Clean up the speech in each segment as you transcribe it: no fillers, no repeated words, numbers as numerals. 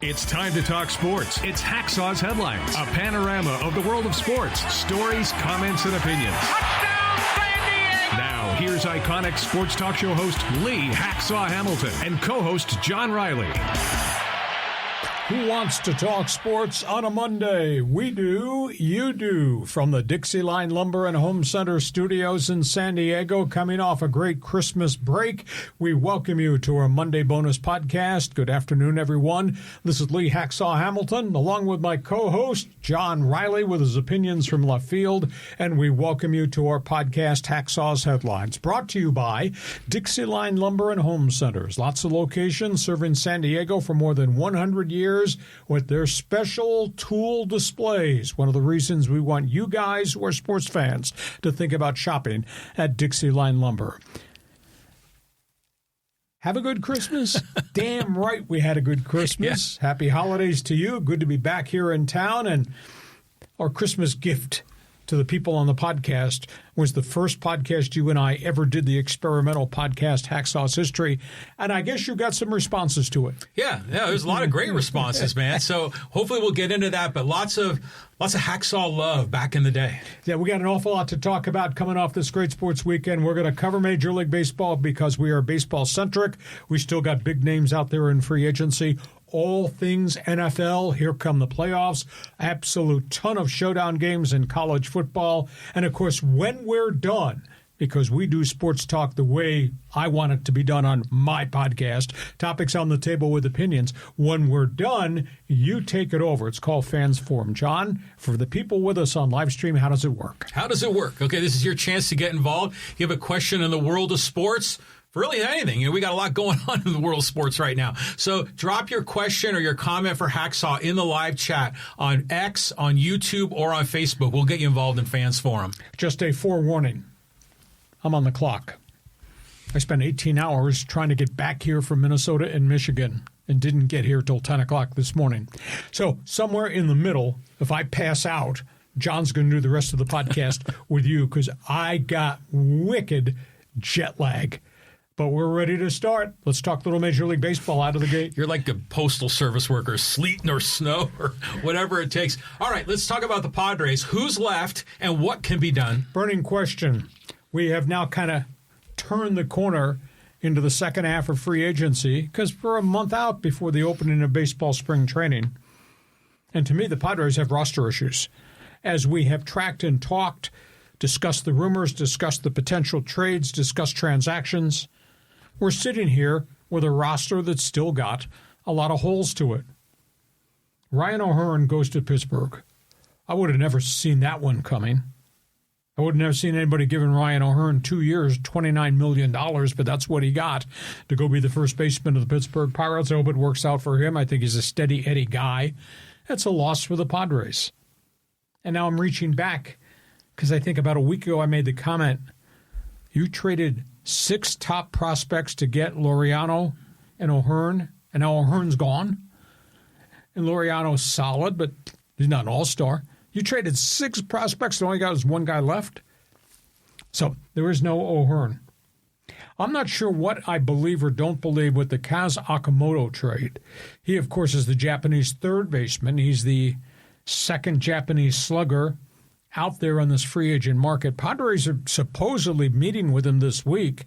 It's time to talk sports. It's Hacksaw's Headlines, a panorama of the world of sports, stories, comments, and opinions. Touchdown, San Diego! Now, here's iconic sports talk show host Lee Hacksaw Hamilton and co-host John Riley. Who wants to talk sports on a Monday? We do, you do. From the DIXIELINE Lumber and Home Center studios in San Diego, coming off a great Christmas break, we welcome you to our Monday bonus podcast. Good afternoon, everyone. This is Lee Hacksaw Hamilton, along with my co-host, John Riley, with his opinions from left field, and we welcome you to our podcast, Hacksaw's Headlines, brought to you by DIXIELINE Lumber and Home Centers. Lots of locations serving San Diego for more than 100 years. With their special tool displays. One of the reasons we want you guys who are sports fans to think about shopping at DIXIELINE Lumber. Have a good Christmas. Damn right we had a good Christmas. Yeah. Happy holidays to you. Good to be back here in town. And our Christmas gift to the people on the podcast was the first podcast you and I ever did, the experimental podcast Hacksaw's History, and I guess you got some responses to it. Yeah, there's a lot of great responses, man. So hopefully we'll get into that, but lots of Hacksaw love back in the day. Yeah, we got an awful lot to talk about coming off this great sports weekend. We're going to cover Major League Baseball because we are baseball-centric. We still got big names out there in free agency. All things NFL. Here come the playoffs. Absolute ton of showdown games in college football. And, of course, when we're done, because we do sports talk the way I want it to be done on my podcast, topics on the table with opinions. When we're done, you take it over. It's called Fans Forum. John, for the people with us on live stream, how does it work? How does it work? Okay, this is your chance to get involved. You have a question in the world of sports. Really anything. We got a lot going on in the world of sports right now. So drop your question or your comment for Hacksaw in the live chat on X, on YouTube, or on Facebook. We'll get you involved in Fans Forum. Just a forewarning. I'm on the clock. I spent 18 hours trying to get back here from Minnesota and Michigan and didn't get here till 10 o'clock this morning. So somewhere in the middle, if I pass out, John's going to do the rest of the podcast with you because I got wicked jet lag. But we're ready to start. Let's talk little Major League Baseball out of the gate. You're like the postal service workers, sleet or snow or whatever it takes. All right, let's talk about the Padres. Who's left and what can be done? Burning question. We have now kind of turned the corner into the second half of free agency because we're a month out before the opening of baseball spring training. And to me, the Padres have roster issues. As we have tracked and talked, discussed the rumors, discussed the potential trades, discussed transactions, we're sitting here with a roster that's still got a lot of holes to it. Ryan O'Hearn goes to Pittsburgh. I would have never seen that one coming. I would have never seen anybody giving Ryan O'Hearn 2 years, $29 million, but that's what he got to go be the first baseman of the Pittsburgh Pirates. I hope it works out for him. I think he's a steady Eddie guy. That's a loss for the Padres. And now I'm reaching back because I think about a week ago I made the comment, you traded 6 top prospects to get Laureano and O'Hearn, and now O'Hearn's gone. And Laureano's solid, but he's not an all-star. You traded 6 prospects and only got one guy left. So there is no O'Hearn. I'm not sure what I believe or don't believe with the OKAMOTO trade. He, of course, is the Japanese third baseman. He's the second Japanese slugger out there on this free agent market. Padres are supposedly meeting with him this week.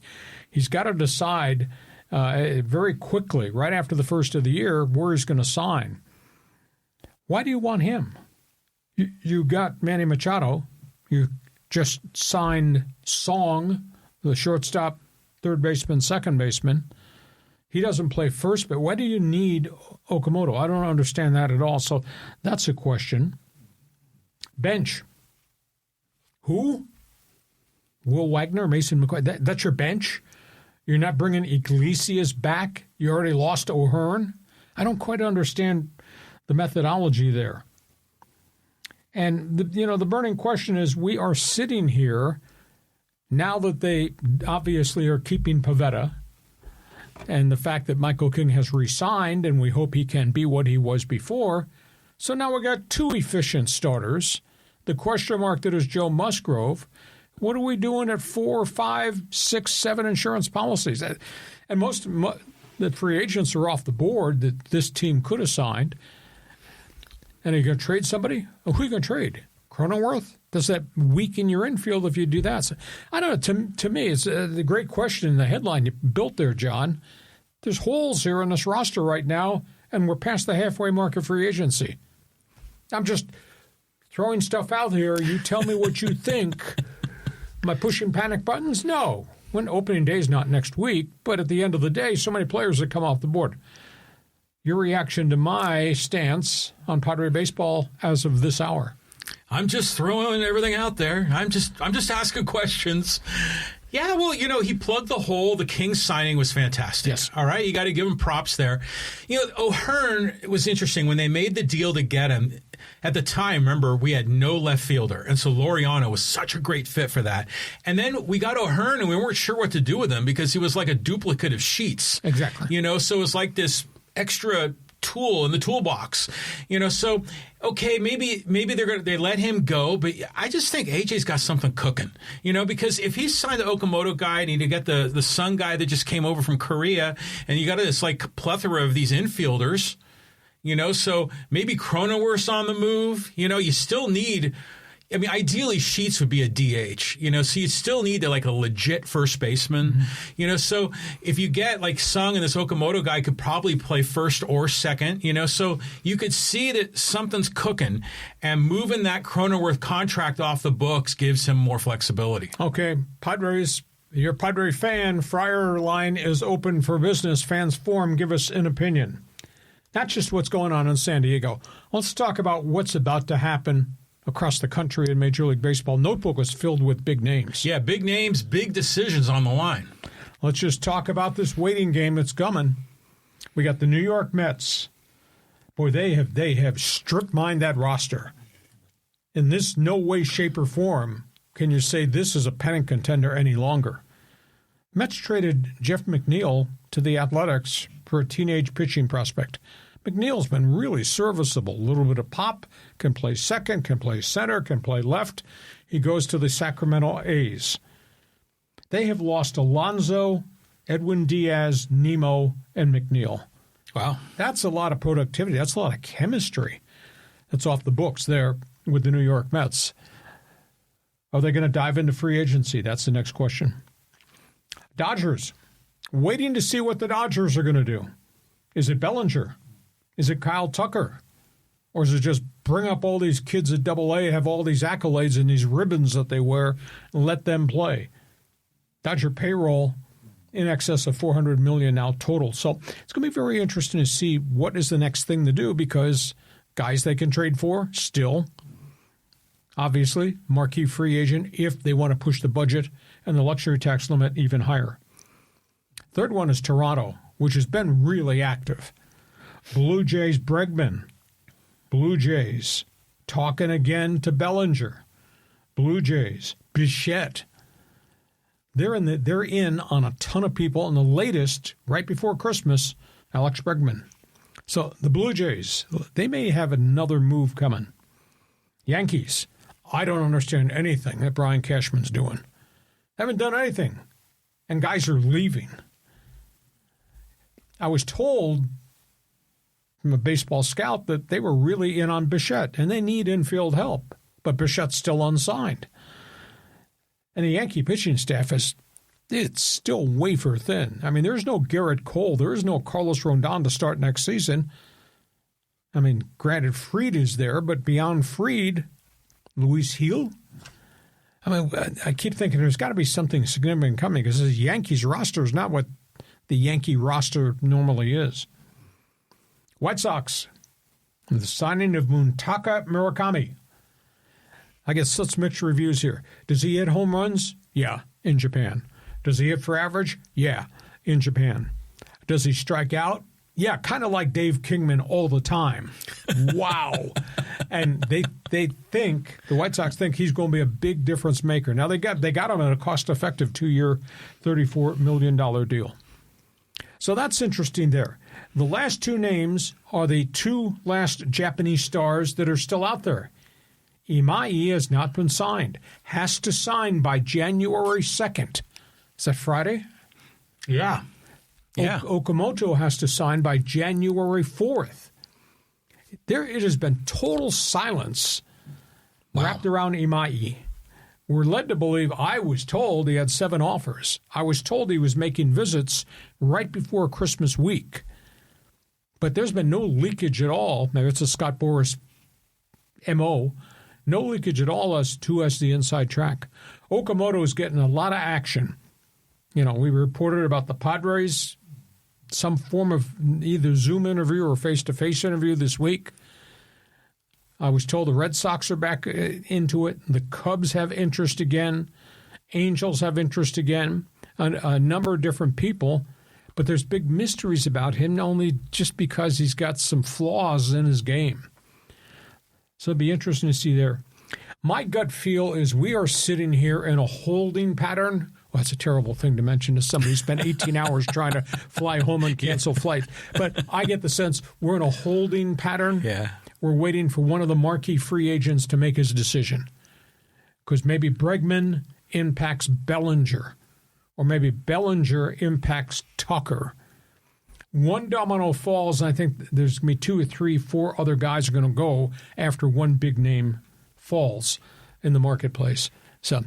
He's got to decide very quickly, right after the first of the year, where he's going to sign. Why do you want him? You got Manny Machado. You just signed Song, the shortstop, third baseman, second baseman. He doesn't play first, but why do you need OKAMOTO? I don't understand that at all. So that's a question. Bench. Who? Will Wagner, Mason McCoy. That's your bench? You're not bringing Iglesias back? You already lost O'Hearn? I don't quite understand the methodology there. And, the burning question is we are sitting here now that they obviously are keeping Pivetta and the fact that Michael King has re-signed and we hope he can be what he was before. So now we got 2 efficient starters. The question mark that is Joe Musgrove. What are we doing at 4, 5, 6, 7 insurance policies? And that free agents are off the board that this team could have signed. And are you going to trade somebody? Who are you going to trade? Cronenworth? Does that weaken your infield if you do that? So, I don't know. To me, it's the great question in the headline you built there, John. There's holes here in this roster right now, and we're past the halfway mark of free agency. I'm just throwing stuff out here. You tell me what you think. Am I pushing panic buttons? No. When opening day is not next week, but at the end of the day, so many players that come off the board. Your reaction to my stance on Padre baseball as of this hour? I'm just throwing everything out there. I'm just asking questions. Yeah, well, he plugged the hole. The Kings signing was fantastic. Yes. All right, you got to give him props there. O'Hearn, it was interesting. When they made the deal to get him, at the time, remember, we had no left fielder. And so Laureano was such a great fit for that. And then we got O'Hearn, and we weren't sure what to do with him because he was like a duplicate of Sheets. Exactly. So it was like this extra tool in the toolbox, so okay, maybe they let him go, but I just think AJ's got something cooking, because if he signed the Okamoto guy and you get the Sun guy that just came over from Korea, and you got this like plethora of these infielders, so maybe Cronenworth's on the move, you still need. I mean, ideally, Sheets would be a DH, so you still need like a legit first baseman, so if you get like Sung and this Okamoto guy could probably play first or second, so you could see that something's cooking, and moving that Cronenworth contract off the books gives him more flexibility. Okay, Padres, you're a Padre fan. Friar line is open for business. Fans forum, give us an opinion. Not just what's going on in San Diego. Let's talk about what's about to happen across the country in Major League Baseball. Notebook was filled with big names. Yeah, big names, big decisions on the line. Let's just talk about this waiting game that's coming. We got the New York Mets. Boy, they have strip mined that roster. In this no way, shape, or form can you say this is a pennant contender any longer. Mets traded Jeff McNeil to the Athletics for a teenage pitching prospect. McNeil's been really serviceable. A little bit of pop, can play second, can play center, can play left. He goes to the Sacramento A's. They have lost Alonso, Edwin Diaz, Nemo, and McNeil. Wow. That's a lot of productivity. That's a lot of chemistry that's off the books there with the New York Mets. Are they going to dive into free agency? That's the next question. Dodgers. Waiting to see what the Dodgers are going to do. Is it Bellinger? Is it Kyle Tucker? Or is it just bring up all these kids at AA, have all these accolades and these ribbons that they wear, and let them play? Dodger payroll in excess of $400 million now total. So it's going to be very interesting to see what is the next thing to do, because guys they can trade for still, obviously, marquee free agent if they want to push the budget and the luxury tax limit even higher. Third one is Toronto, which has been really active. Blue Jays Bregman. Blue Jays talking again to Bellinger. Blue Jays Bichette. They're in on a ton of people, and the latest, right before Christmas, Alex Bregman. So the Blue Jays, they may have another move coming. Yankees, I don't understand anything that Brian Cashman's doing. Haven't done anything, and guys are leaving. I was told from a baseball scout that they were really in on Bichette, and they need infield help, but Bichette's still unsigned. And the Yankee pitching staff it's still wafer thin. I mean, there's no Garrett Cole. There is no Carlos Rondon to start next season. I mean, granted, Fried is there, but beyond Fried, Luis Gil? I mean, I keep thinking there's got to be something significant coming, because the Yankees roster is not what the Yankee roster normally is. White Sox, the signing of Muntaka Murakami. I guess let's mix reviews here. Does he hit home runs? Yeah, in Japan. Does he hit for average? Yeah, in Japan. Does he strike out? Yeah, kind of like Dave Kingman all the time. Wow. And they think, the White Sox think he's going to be a big difference maker. Now, they got him at a cost-effective 2-year, $34 million deal. So that's interesting there. The last two names are the two last Japanese stars that are still out there. IMAI has not been signed. Has to sign by January 2nd. Is that Friday? Yeah. Yeah. OKAMOTO has to sign by January 4th. It has been total silence wrapped around IMAI. We're led to believe, I was told he had 7 offers. I was told he was making visits right before Christmas week. But there's been no leakage at all. Maybe it's a Scott Boras MO. No leakage at all as to the inside track. OKAMOTO is getting a lot of action. You know, we reported about the Padres, some form of either Zoom interview or face-to-face interview this week. I was told the Red Sox are back into it. The Cubs have interest again. Angels have interest again. A number of different people. But there's big mysteries about him, only just because he's got some flaws in his game. So it'll be interesting to see there. My gut feel is we are sitting here in a holding pattern. Well, that's a terrible thing to mention to somebody who spent 18 hours trying to fly home and cancel flights. But I get the sense we're in a holding pattern. Yeah. We're waiting for one of the marquee free agents to make his decision. Because maybe Bregman impacts Bellinger. Or maybe Bellinger impacts Tucker. One domino falls, and I think there's going to be 2 or 3, 4 other guys are going to go after one big name falls in the marketplace. So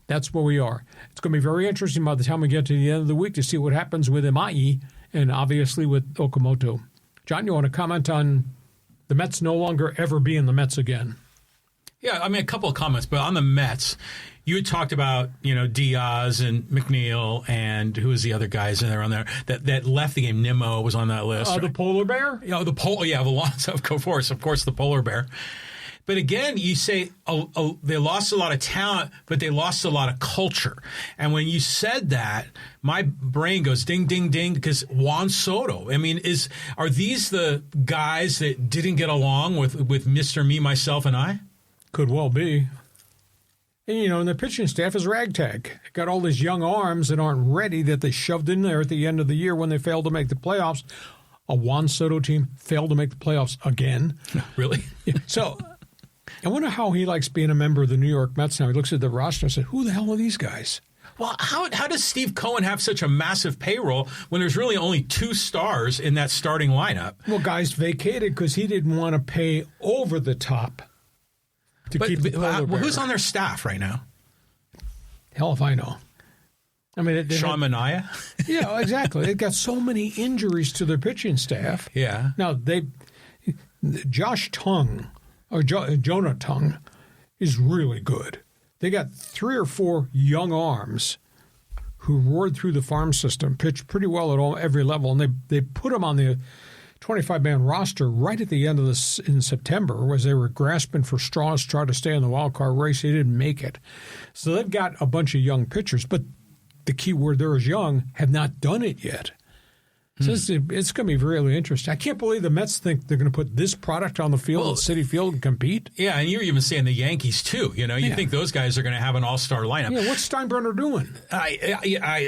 that's where we are. It's going to be very interesting by the time we get to the end of the week to see what happens with IMAI and obviously with OKAMOTO. John, you want to comment on the Mets no longer ever being the Mets again? Yeah, I mean, a couple of comments, but on the Mets, you had talked about, Diaz and McNeil and who was the other guys in there on there that left the game. Nimmo was on that list. The polar bear? Alonso, of course, the polar bear. But again, you say they lost a lot of talent, but they lost a lot of culture. And when you said that, my brain goes ding, ding, ding, because Juan Soto. I mean, are these the guys that didn't get along with Mr. Me, Myself, and I? Could well be. And, and the pitching staff is ragtag. Got all these young arms that aren't ready that they shoved in there at the end of the year when they failed to make the playoffs. A Juan Soto team failed to make the playoffs again. Really? Yeah. So I wonder how he likes being a member of the New York Mets now. He looks at the roster and says, who the hell are these guys? Well, how does Steve Cohen have such a massive payroll when there's really only 2 stars in that starting lineup? Well, guys vacated because he didn't want to pay over the top to keep the polar bear. Who's on their staff right now? Hell if I know. I mean, Sean Manaea? Yeah, exactly. They've got so many injuries to their pitching staff. Yeah. Now, Josh Tung, or Jonah Tung, is really good. They got 3 or 4 young arms who roared through the farm system, pitched pretty well at every level, and they put them on the 25-man roster right at the end of this in September, as they were grasping for straws, trying to stay in the wild card race. They didn't make it. So they've got a bunch of young pitchers, but the key word there is young, have not done it yet. So it's going to be really interesting. I can't believe the Mets think they're going to put this product on the field at Citi Field and compete. Yeah, and you're even saying the Yankees, too. You think those guys are going to have an all-star lineup. Yeah, what's Steinbrenner doing? I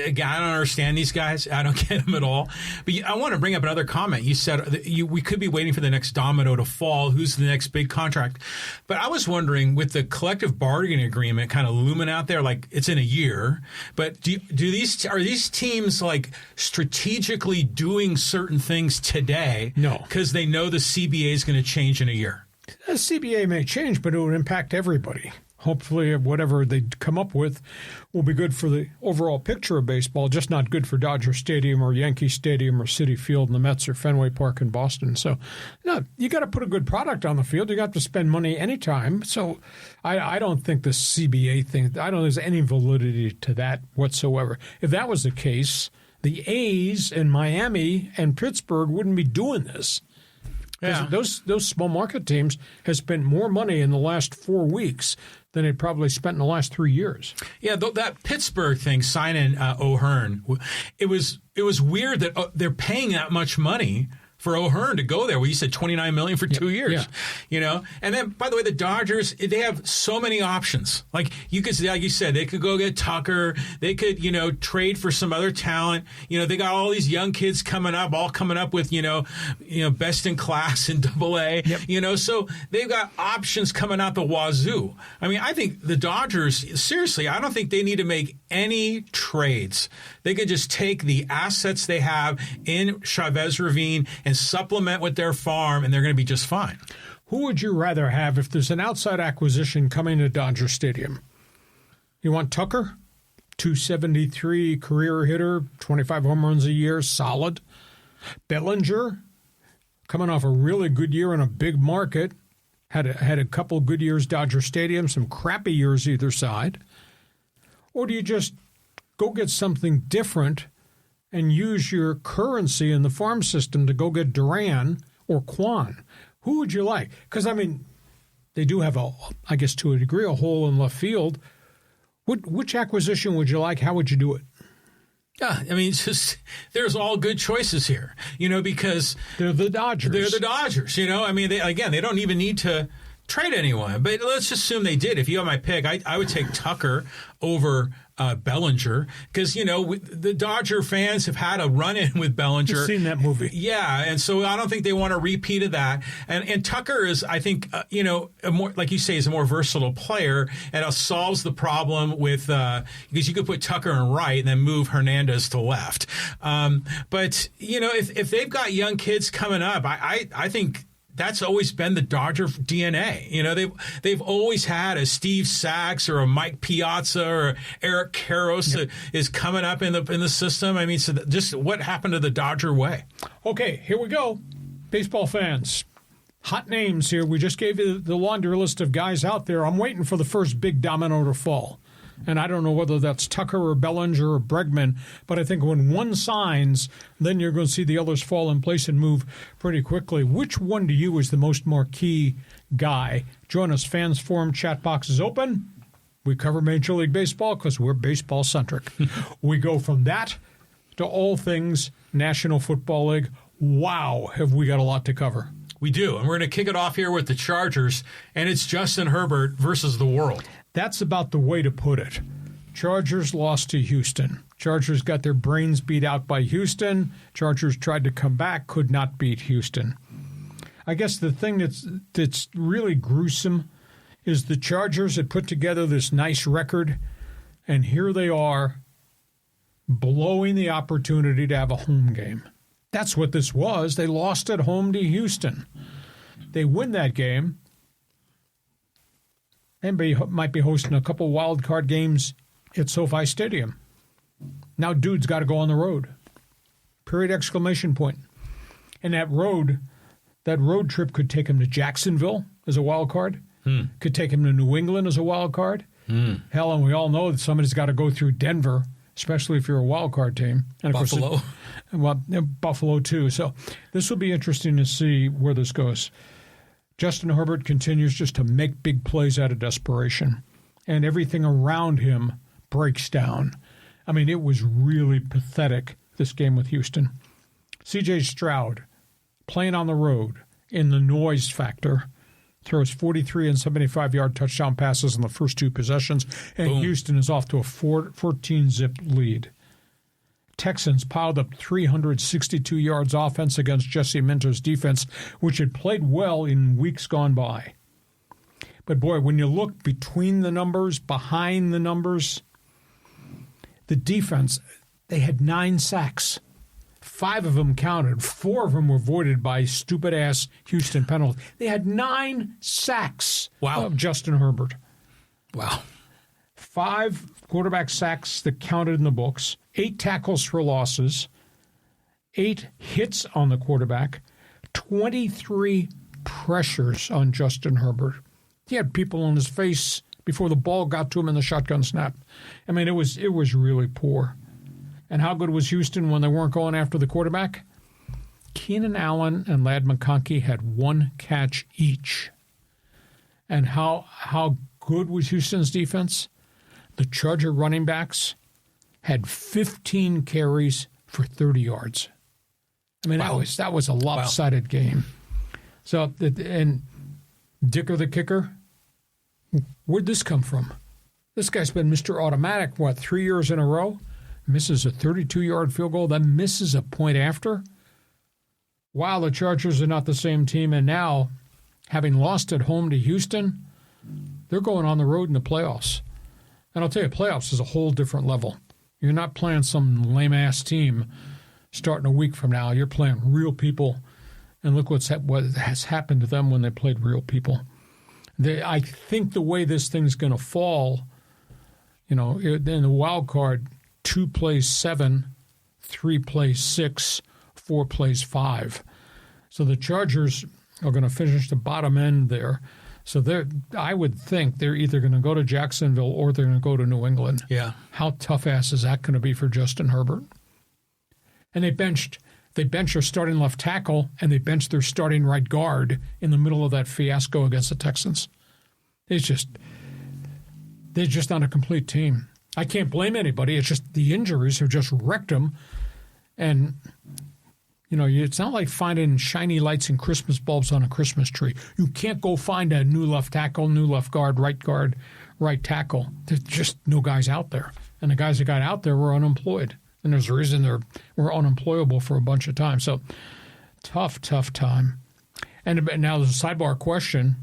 don't understand these guys. I don't get them at all. But I want to bring up another comment. You said we could be waiting for the next domino to fall. Who's the next big contract? But I was wondering, with the collective bargaining agreement kind of looming out there, like it's in a year, but are these teams like strategically doing certain things today? No. Because they know the CBA is going to change in a year. The CBA may change, but it will impact everybody. Hopefully whatever they come up with will be good for the overall picture of baseball, just not good for Dodger Stadium or Yankee Stadium or Citi Field and the Mets or Fenway Park in Boston. So, no, you got to put a good product on the field. You got to spend money anytime. So I don't think the CBA thing, I don't think there's any validity to that whatsoever. If that was the case, the A's and Miami and Pittsburgh wouldn't be doing this. Yeah. Those small market teams have spent more money in the last 4 weeks than they probably spent in the last 3 years. Yeah, that Pittsburgh thing, signing O'Hearn, it was weird that they're paying that much money for O'Hearn to go there. You said $29 million for 2 years, yeah. you know. And then, by the way, the Dodgers, they have so many options. Like you said, they could go get Tucker. They could, trade for some other talent. They got all these young kids coming up with, best in class in AA. Yep. So they've got options coming out the wazoo. I mean, I think the Dodgers, seriously, I don't think they need to make any trades. They could just take the assets they have in Chavez Ravine and supplement with their farm, and they're going to be just fine. Who would you rather have if there's an outside acquisition coming to Dodger Stadium? You want Tucker, 273 career hitter, 25 home runs a year, solid. Bellinger, coming off a really good year in a big market, had a couple good years Dodger Stadium, some crappy years either side. Or do you just go get something different and use your currency in the farm system to go get Duran or Kwan? Who would you like? Because, I mean, they do have, I guess to a degree, a hole in left field. Which acquisition would you like? How would you do it? Yeah, I mean, there's all good choices here, because they're the Dodgers. I mean, they don't even need to trade anyone. But let's assume they did. If you have my pick, I would take Tucker over Bellinger because, the Dodger fans have had a run-in with Bellinger. I've seen that movie. Yeah, and so I don't think they want a repeat of that. And Tucker is, I think, a more, like you say, is a more versatile player, and it solves the problem with because you could put Tucker in right and then move Hernandez to left. But if they've got young kids coming up, I think that's always been the Dodger DNA. They've always had a Steve Sachs or a Mike Piazza or Eric Karros is coming up in the system. I mean, so just what happened to the Dodger way? Okay, here we go. Baseball fans, hot names here. We just gave you the laundry list of guys out there. I'm waiting for the first big domino to fall. And I don't know whether that's Tucker or Bellinger or Bregman, but I think when one signs, then you're going to see the others fall in place and move pretty quickly. Which one to you is the most marquee guy? Join us. Fans Forum chat box is open. We cover Major League Baseball because we're baseball-centric. We go from that to all things National Football League. Wow, have we got a lot to cover. We do, and we're going to kick it off here with the Chargers, and it's Justin Herbert versus the world. That's about the way to put it. Chargers lost to Houston. Chargers got their brains beat out by Houston. Chargers tried to come back, could not beat Houston. I guess the thing that's really gruesome is the Chargers had put together this nice record, and here they are blowing the opportunity to have a home game. That's what this was. They lost at home to Houston. They win that game. Anybody might be hosting a couple wild card games at SoFi Stadium. Now dude's got to go on the road. Period, exclamation point. And that road trip could take him to Jacksonville as a wild card. Could take him to New England as a wild card. Hell, and we all know that somebody's got to go through Denver, especially if you're a wild card team. And of Buffalo. Course, Buffalo too. So this will be interesting to see where this goes. Justin Herbert continues just to make big plays out of desperation, and everything around him breaks down. I mean, it was really pathetic, this game with Houston. C.J. Stroud, playing on the road in the noise factor, throws 43 and 75-yard touchdown passes in the first two possessions, and Boom. Houston is off to a 14-zip lead. Texans piled up 362 yards offense against Jesse Minter's defense, which had played well in weeks gone by. But boy, when you look between the numbers, behind the numbers, the defense, they had 9 sacks. 5 of them counted. 4 of them were voided by stupid-ass Houston penalties. They had 9 sacks of Justin Herbert. Wow. 5 quarterback sacks that counted in the books, 8 tackles for losses, 8 hits on the quarterback, 23 pressures on Justin Herbert. He had people on his face before the ball got to him in the shotgun snap. I mean, it was really poor. And how good was Houston when they weren't going after the quarterback? Keenan Allen and Ladd McConkey had 1 catch each. And how good was Houston's defense? The Charger running backs had 15 carries for 30 yards. I mean, that was a lopsided game. So, and Dicker the kicker, where'd this come from? This guy's been Mr. Automatic, 3 years in a row? Misses a 32-yard field goal, then misses a point after? Wow, the Chargers are not the same team, and now, having lost at home to Houston, they're going on the road in the playoffs. And I'll tell you, playoffs is a whole different level. You're not playing some lame-ass team starting a week from now. You're playing real people, and look what has happened to them when they played real people. I think the way this thing's going to fall, in the wild card, 2 plays 7, 3 plays 6, 4 plays 5. So the Chargers are going to finish the bottom end there. So I would think they're either going to go to Jacksonville or they're going to go to New England. Yeah. How tough-ass is that going to be for Justin Herbert? And they benched their starting left tackle, and they benched their starting right guard in the middle of that fiasco against the Texans. They're just not a complete team. I can't blame anybody. It's just the injuries have just wrecked them. And, it's not like finding shiny lights and Christmas bulbs on a Christmas tree. You can't go find a new left tackle, new left guard, right tackle. There's just no guys out there. And the guys that got out there were unemployed. And there's a reason they were unemployable for a bunch of time. So tough time. And now there's a sidebar question.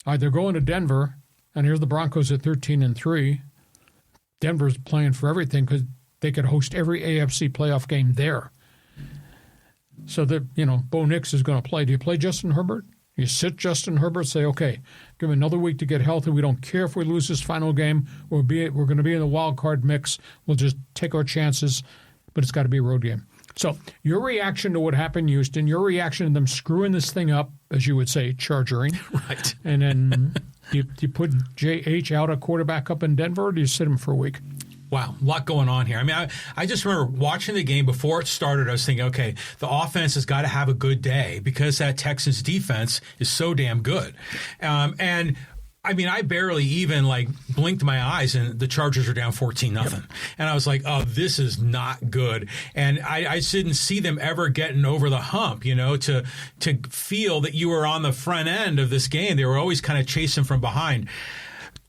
All right, they're going to Denver, and here's the Broncos at 13-3. Denver's playing for everything because they could host every AFC playoff game there. So Bo Nix is going to play. Do you play Justin Herbert? You sit Justin Herbert, say, okay, give him another week to get healthy. We don't care if we lose this final game. We're going to be in the wild card mix. We'll just take our chances, but it's got to be a road game. So your reaction to what happened in Houston, your reaction to them screwing this thing up, as you would say, chargering. Right. And then you put J.H. out a quarterback up in Denver, or do you sit him for a week? Wow, a lot going on here. I mean, I just remember watching the game before it started. I was thinking, okay, the offense has got to have a good day because that Texans defense is so damn good. And I mean, I barely even blinked my eyes, and the Chargers are down 14-0. Yep. And I was like, oh, this is not good. And I didn't see them ever getting over the hump, to feel that you were on the front end of this game. They were always kind of chasing from behind.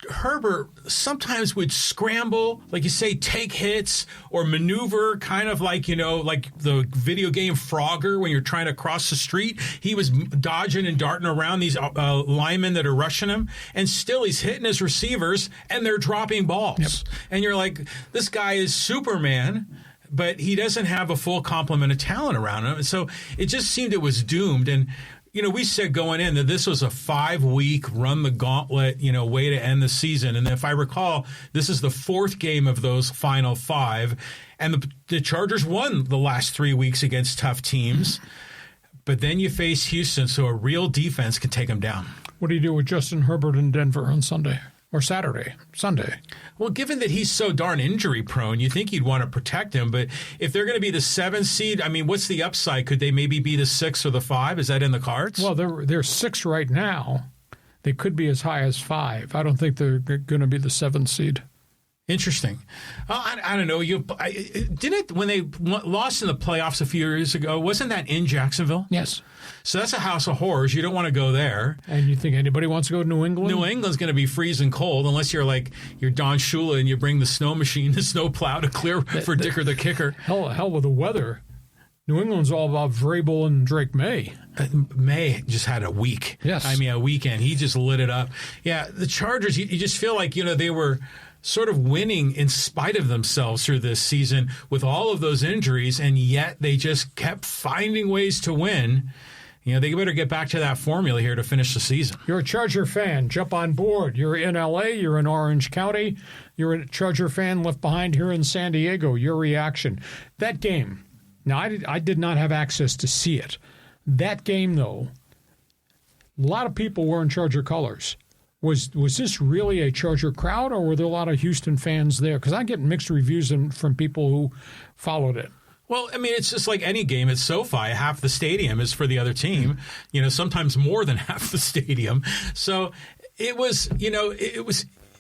Herbert sometimes would scramble, like you say, take hits or maneuver kind of like the video game Frogger when you're trying to cross the street. He was dodging and darting around these linemen that are rushing him, and still he's hitting his receivers, and they're dropping balls. Yep. And you're like, this guy is Superman, but he doesn't have a full complement of talent around him. And so it just seemed it was doomed. And we said going in that this was a 5-week run the gauntlet, way to end the season. And if I recall, this is the 4th game of those final 5. And the Chargers won the last 3 weeks against tough teams. But then you face Houston, so a real defense can take them down. What do you do with Justin Herbert in Denver on Sunday? Or Sunday. Well, given that he's so darn injury prone, you think you'd want to protect him. But if they're going to be the 7th seed, I mean, what's the upside? Could they maybe be the 6 or the 5? Is that in the cards? Well, they're 6 right now. They could be as high as 5. I don't think they're going to be the 7th seed. Interesting. I don't know. Didn't when they lost in the playoffs a few years ago, wasn't that in Jacksonville? Yes. So that's a house of horrors. You don't want to go there. And you think anybody wants to go to New England? New England's going to be freezing cold unless you're Don Shula and you bring the snow machine, the snow plow to clear for Dicker the kicker. Hell with the weather. New England's all about Vrabel and Drake May. May just had a week. Yes. I mean, a weekend. He just lit it up. Yeah, the Chargers, you just feel like, they were sort of winning in spite of themselves through this season with all of those injuries, and yet they just kept finding ways to win. They better get back to that formula here to finish the season. You're a Charger fan. Jump on board. You're in L.A. You're in Orange County. You're a Charger fan left behind here in San Diego. Your reaction. That game. Now, I did not have access to see it. That game, though, a lot of people wearing Charger colors. Was this really a Charger crowd, or were there a lot of Houston fans there? Because I get mixed reviews from people who followed it. Well, I mean, it's just like any game at SoFi. Half the stadium is for the other team, sometimes more than half the stadium. So it was,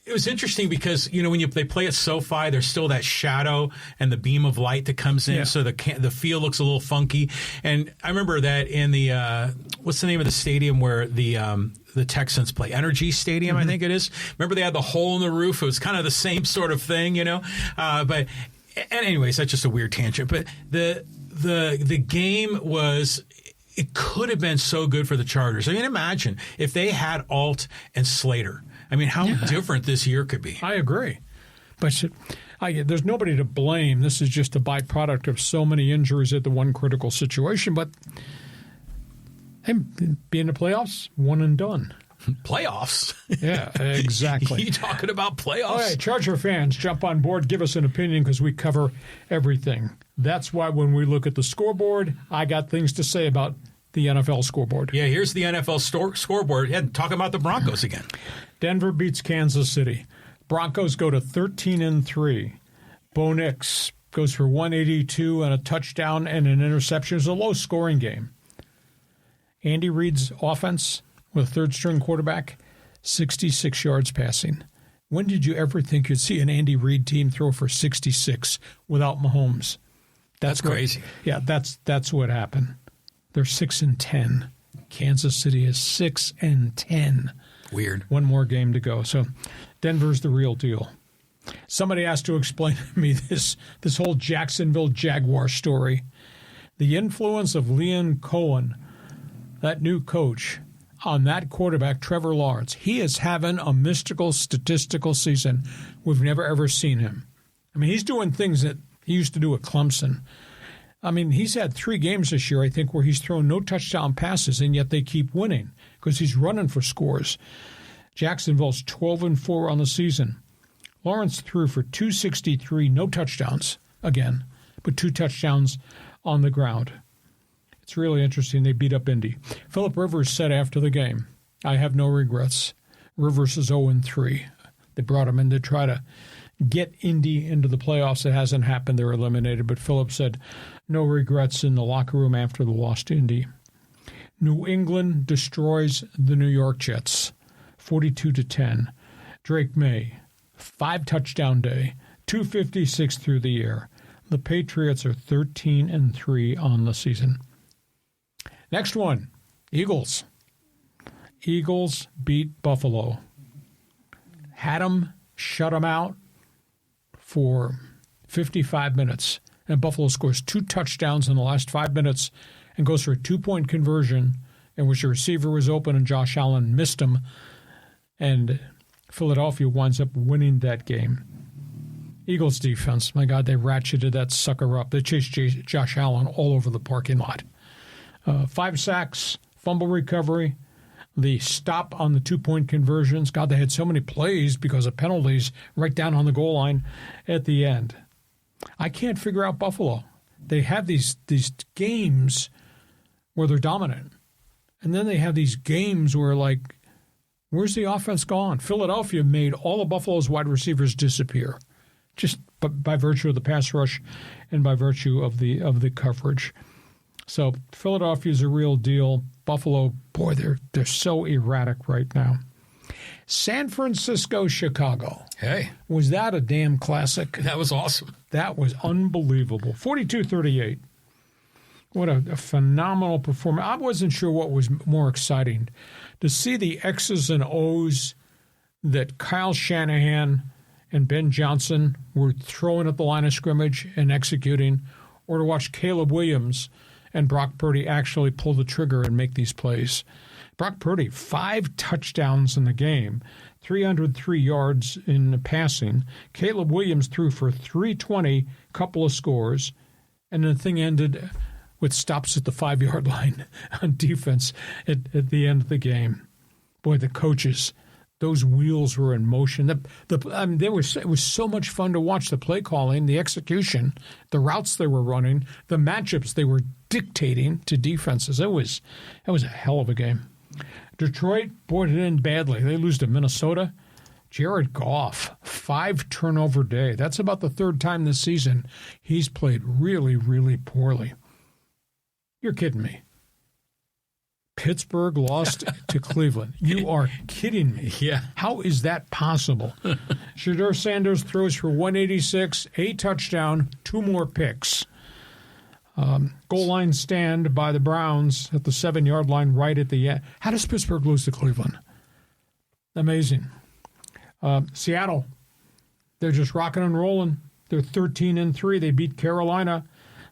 It was interesting because, when they play at SoFi, there's still that shadow and the beam of light that comes in, so the field looks a little funky. And I remember that in the what's the name of the stadium where the Texans play? Energy Stadium, I think it is. Remember they had the hole in the roof? It was kind of the same sort of thing, But anyways, that's just a weird tangent. But the game was. It could have been so good for the Chargers. I mean, imagine if they had Alt and Slater. I mean, how different this year could be. I agree. But there's nobody to blame. This is just a byproduct of so many injuries at the one critical situation. But hey, being in the playoffs, one and done. Playoffs? Yeah, exactly. You talking about playoffs? All right, Charger fans, jump on board. Give us an opinion because we cover everything. That's why when we look at the scoreboard, I got things to say about the NFL scoreboard. Yeah, here's the NFL scoreboard. Yeah, talking about the Broncos again. Denver beats Kansas City. Broncos go to 13-3. Bo Nix goes for 182 and a touchdown and an interception. It was a low-scoring game. Andy Reid's offense with a third-string quarterback, 66 yards passing. When did you ever think you'd see an Andy Reid team throw for 66 without Mahomes? That's crazy. Yeah, that's what happened. They're 6-10. Kansas City is 6-10. Weird. One more game to go. So Denver's the real deal. Somebody has to explain to me this whole Jacksonville Jaguar story. The influence of Liam Cohen, that new coach, on that quarterback, Trevor Lawrence. He is having a mystical statistical season. We've never, ever seen him. I mean, he's doing things that he used to do at Clemson. I mean, he's had 3 games this year, I think, where he's thrown no touchdown passes, and yet they keep winning because he's running for scores. Jacksonville's 12-4 on the season. Lawrence threw for 263, no touchdowns again, but 2 touchdowns on the ground. It's really interesting. They beat up Indy. Phillip Rivers said after the game, I have no regrets. Rivers is 0-3. They brought him in to try to get Indy into the playoffs. It hasn't happened. They're eliminated. But Phillip said no regrets in the locker room after the loss to Indy. New England destroys the New York Jets, 42-10. Drake May, 5-touchdown day, 256 through the air. The Patriots are 13-3 on the season. Next one, Eagles. Eagles beat Buffalo. Had them, shut them out for 55 minutes. And Buffalo scores 2 touchdowns in the last 5 minutes and goes for a 2-point conversion in which the receiver was open and Josh Allen missed him. And Philadelphia winds up winning that game. Eagles defense, my God, they ratcheted that sucker up. They chased Josh Allen all over the parking lot. 5 sacks, fumble recovery, the stop on the 2-point conversions. God, they had so many plays because of penalties right down on the goal line at the end. I can't figure out Buffalo. They have these games where they're dominant. And then they have these games where, like, where's the offense gone? Philadelphia made all of Buffalo's wide receivers disappear, just by virtue of the pass rush and by virtue of the coverage. So Philadelphia's a real deal. Buffalo, boy, they're so erratic right now. San Francisco, Chicago. Hey. Was that a damn classic? That was awesome. That was unbelievable. 42-38. What a phenomenal performance. I wasn't sure what was more exciting. To see the X's and O's that Kyle Shanahan and Ben Johnson were throwing at the line of scrimmage and executing, or to watch Caleb Williams and Brock Purdy actually pull the trigger and make these plays. Brock Purdy, 5 touchdowns in the game, 303 yards in the passing. Caleb Williams threw for 320, couple of scores, and the thing ended with stops at the 5-yard line on defense at the end of the game. Boy, the coaches, those wheels were in motion. It was so much fun to watch the play calling, the execution, the routes they were running, the matchups they were dictating to defenses. It was a hell of a game. Detroit, boy, it ended badly. They lose to Minnesota. Jared Goff, 5-turnover day. That's about the 3rd time this season he's played really, really poorly. You're kidding me. Pittsburgh lost to Cleveland. You are kidding me. Yeah. How is that possible? Shedeur Sanders throws for 186, a touchdown, 2 more picks. Goal line stand by the Browns at the 7-yard line right at the end. How does Pittsburgh lose to Cleveland? Amazing. Seattle, they're just rocking and rolling. They're 13-3. They beat Carolina.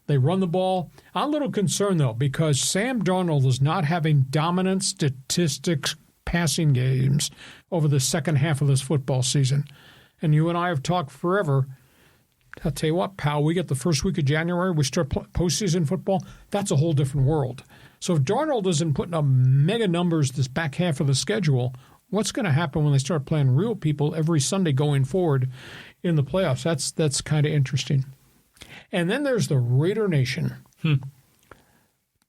They run the ball. I'm a little concerned, though, because Sam Darnold is not having dominant statistics passing games over the second half of this football season. And you and I have talked forever. I'll tell you what, pal, we get the first week of January, we start postseason football. That's a whole different world. So if Darnold isn't putting up mega numbers this back half of the schedule, what's going to happen when they start playing real people every Sunday going forward in the playoffs? That's kind of interesting. And then there's the Raider Nation.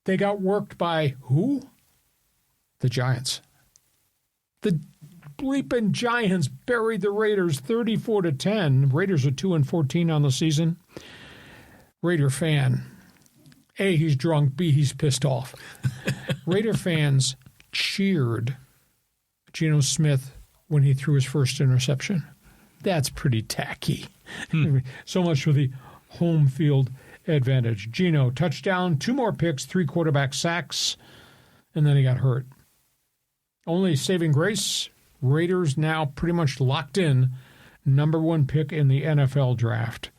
They got worked by who? The Giants. The bleeping Giants buried the Raiders 34-10. Raiders are 2-14 on the season. Raider fan, A, he's drunk, B, he's pissed off. Raider fans cheered Geno Smith when he threw his first interception. That's pretty tacky. So much for the home field advantage. Geno, touchdown, 2 more picks, 3 quarterback sacks, and then he got hurt. Only saving grace, Raiders now pretty much locked in, number 1 pick in the NFL draft.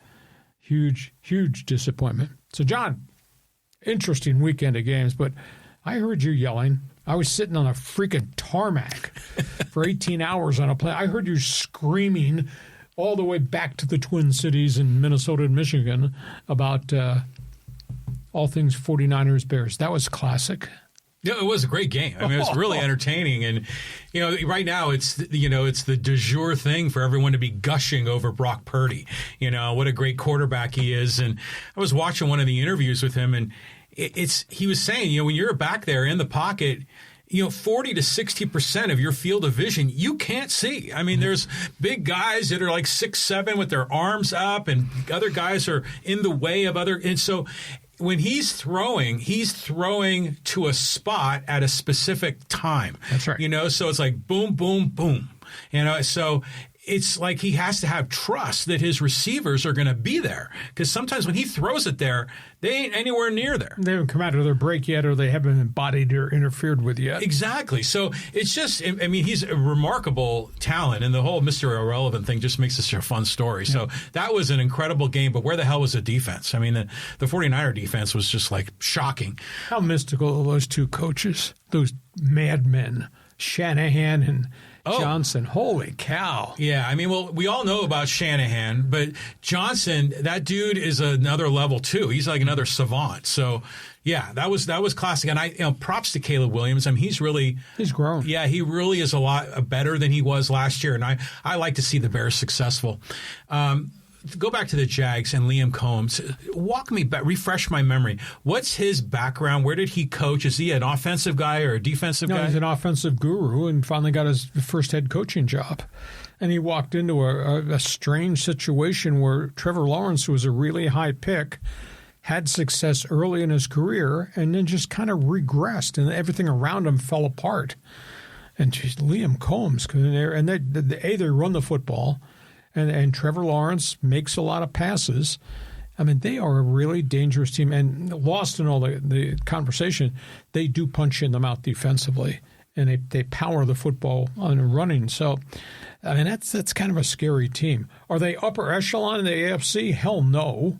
Huge, huge disappointment. So, John, interesting weekend of games, but I heard you yelling. I was sitting on a freaking tarmac for 18 hours on a plane. I heard you screaming all the way back to the Twin Cities in Minnesota and Michigan about all things 49ers Bears. That was classic. Yeah, it was a great game. I mean, it was really entertaining. And, right now it's the du jour thing for everyone to be gushing over Brock Purdy. What a great quarterback he is. And I was watching one of the interviews with him, and he was saying, when you're back there in the pocket, 40 to 60% of your field of vision you can't see. I mean, there's big guys that are like 6'7" with their arms up, and other guys are in the way of other. And so when he's throwing to a spot at a specific time. That's right. So it's like boom, boom, boom. So it's like he has to have trust that his receivers are going to be there, because sometimes when he throws it there, they ain't anywhere near there. They haven't come out of their break yet, or they haven't been bodied or interfered with yet. Exactly. So it's just, I mean, he's a remarkable talent, and the whole Mr. Irrelevant thing just makes this a fun story. Yeah. So that was an incredible game, but where the hell was the defense? I mean, the 49er defense was just like shocking. How mystical are those two coaches, those madmen, Shanahan and Johnson. Holy cow. Yeah, I mean, well, we all know about Shanahan, but Johnson, that dude is another level too. He's like another savant. So, yeah, that was classic. And props to Caleb Williams. I mean, he's grown. Yeah, he really is a lot better than he was last year. And I like to see the Bears successful. Go back to the Jags and Liam Combs. Walk me back, refresh my memory. What's his background? Where did he coach? Is he an offensive guy or a defensive guy? No, he's an offensive guru and finally got his first head coaching job. And he walked into a strange situation where Trevor Lawrence was a really high pick, had success early in his career, and then just kind of regressed, and everything around him fell apart. And geez, Liam Combs, and they run the football. And Trevor Lawrence makes a lot of passes. I mean, they are a really dangerous team. And lost in all the conversation, they do punch in the mouth defensively. And they power the football on running. So, I mean, that's kind of a scary team. Are they upper echelon in the AFC? Hell no.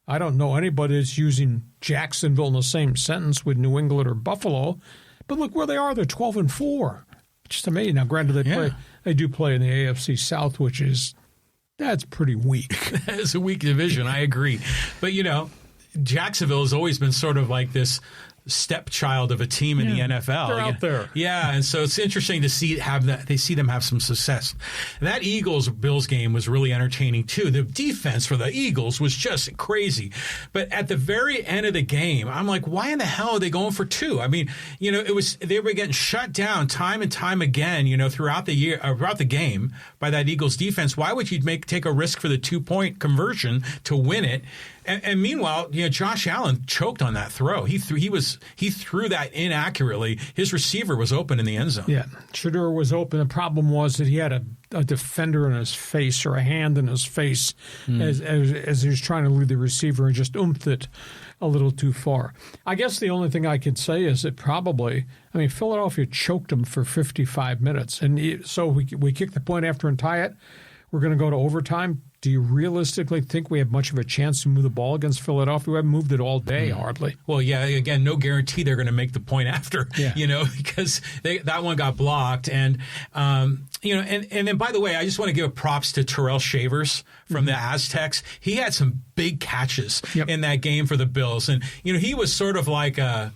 I don't know anybody that's using Jacksonville in the same sentence with New England or Buffalo. But look where they are. They're 12-4. Just amazing. Now, granted, they do play in the AFC South, which is... That's pretty weak. It's a weak division. I agree. But, Jacksonville has always been sort of like this stepchild of a team in the NFL. They're out there. Yeah, and so it's interesting to see them have some success. That Eagles-Bills game was really entertaining too. The defense for the Eagles was just crazy. But at the very end of the game, I'm like, why in the hell are they going for 2? I mean, they were getting shut down time and time again, throughout the game by that Eagles defense. Why would you take a risk for the 2-point conversion to win it? And meanwhile, Josh Allen choked on that throw. He threw that inaccurately. His receiver was open in the end zone. Yeah, Shedeur was open. The problem was that he had a defender in his face or a hand in his face as he was trying to lead the receiver and just oomphed it a little too far. I guess the only thing I could say is that Philadelphia choked him for 55 minutes. And so we kick the point after and tie it. We're going to go to overtime. Do you realistically think we have much of a chance to move the ball against Philadelphia? We haven't moved it all day, hardly. Well, yeah, again, no guarantee they're going to make the point after, because that one got blocked. And, and then, by the way, I just want to give props to Terrell Shavers from the Aztecs. He had some big catches in that game for the Bills. And, he was sort of like a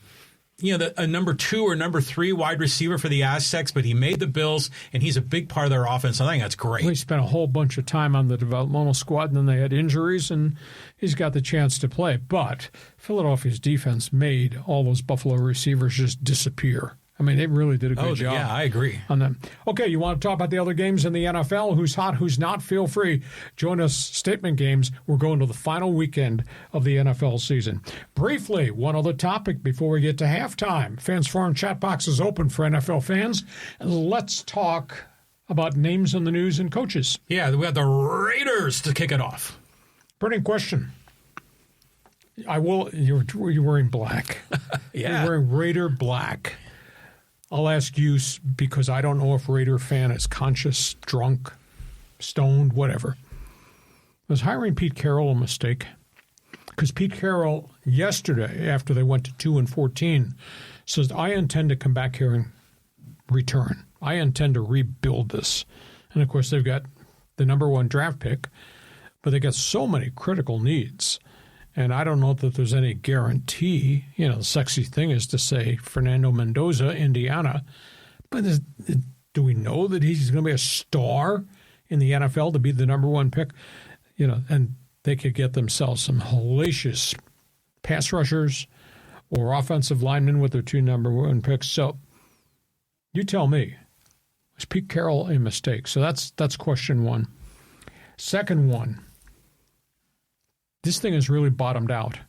number 2 or number 3 wide receiver for the Aztecs, but he made the Bills, and he's a big part of their offense. I think that's great. Well, he spent a whole bunch of time on the developmental squad, and then they had injuries, and he's got the chance to play. But Philadelphia's defense made all those Buffalo receivers just disappear. I mean, they really did a good job. Yeah, I agree. On them. Okay, you want to talk about the other games in the NFL? Who's hot, who's not? Feel free. Join us. Statement games. We're going to the final weekend of the NFL season. Briefly, one other topic before we get to halftime. Fans Forum chat box is open for NFL fans. And let's talk about names in the news and coaches. Yeah, we have the Raiders to kick it off. Burning question. You're wearing black. Yeah. You're wearing Raider black. I'll ask you because I don't know if Raider fan is conscious, drunk, stoned, whatever. Was hiring Pete Carroll a mistake? Because Pete Carroll yesterday, after they went to 2-14, says, I intend to come back here and return. I intend to rebuild this. And, of course, they've got the number 1 draft pick, but they got so many critical needs. And I don't know that there's any guarantee. The sexy thing is to say Fernando Mendoza, Indiana. But do we know that he's going to be a star in the NFL to be the number 1 pick? And they could get themselves some hellacious pass rushers or offensive linemen with their 2 number 1 picks. So you tell me, was Pete Carroll a mistake? So that's question 1. Second one. This thing has really bottomed out.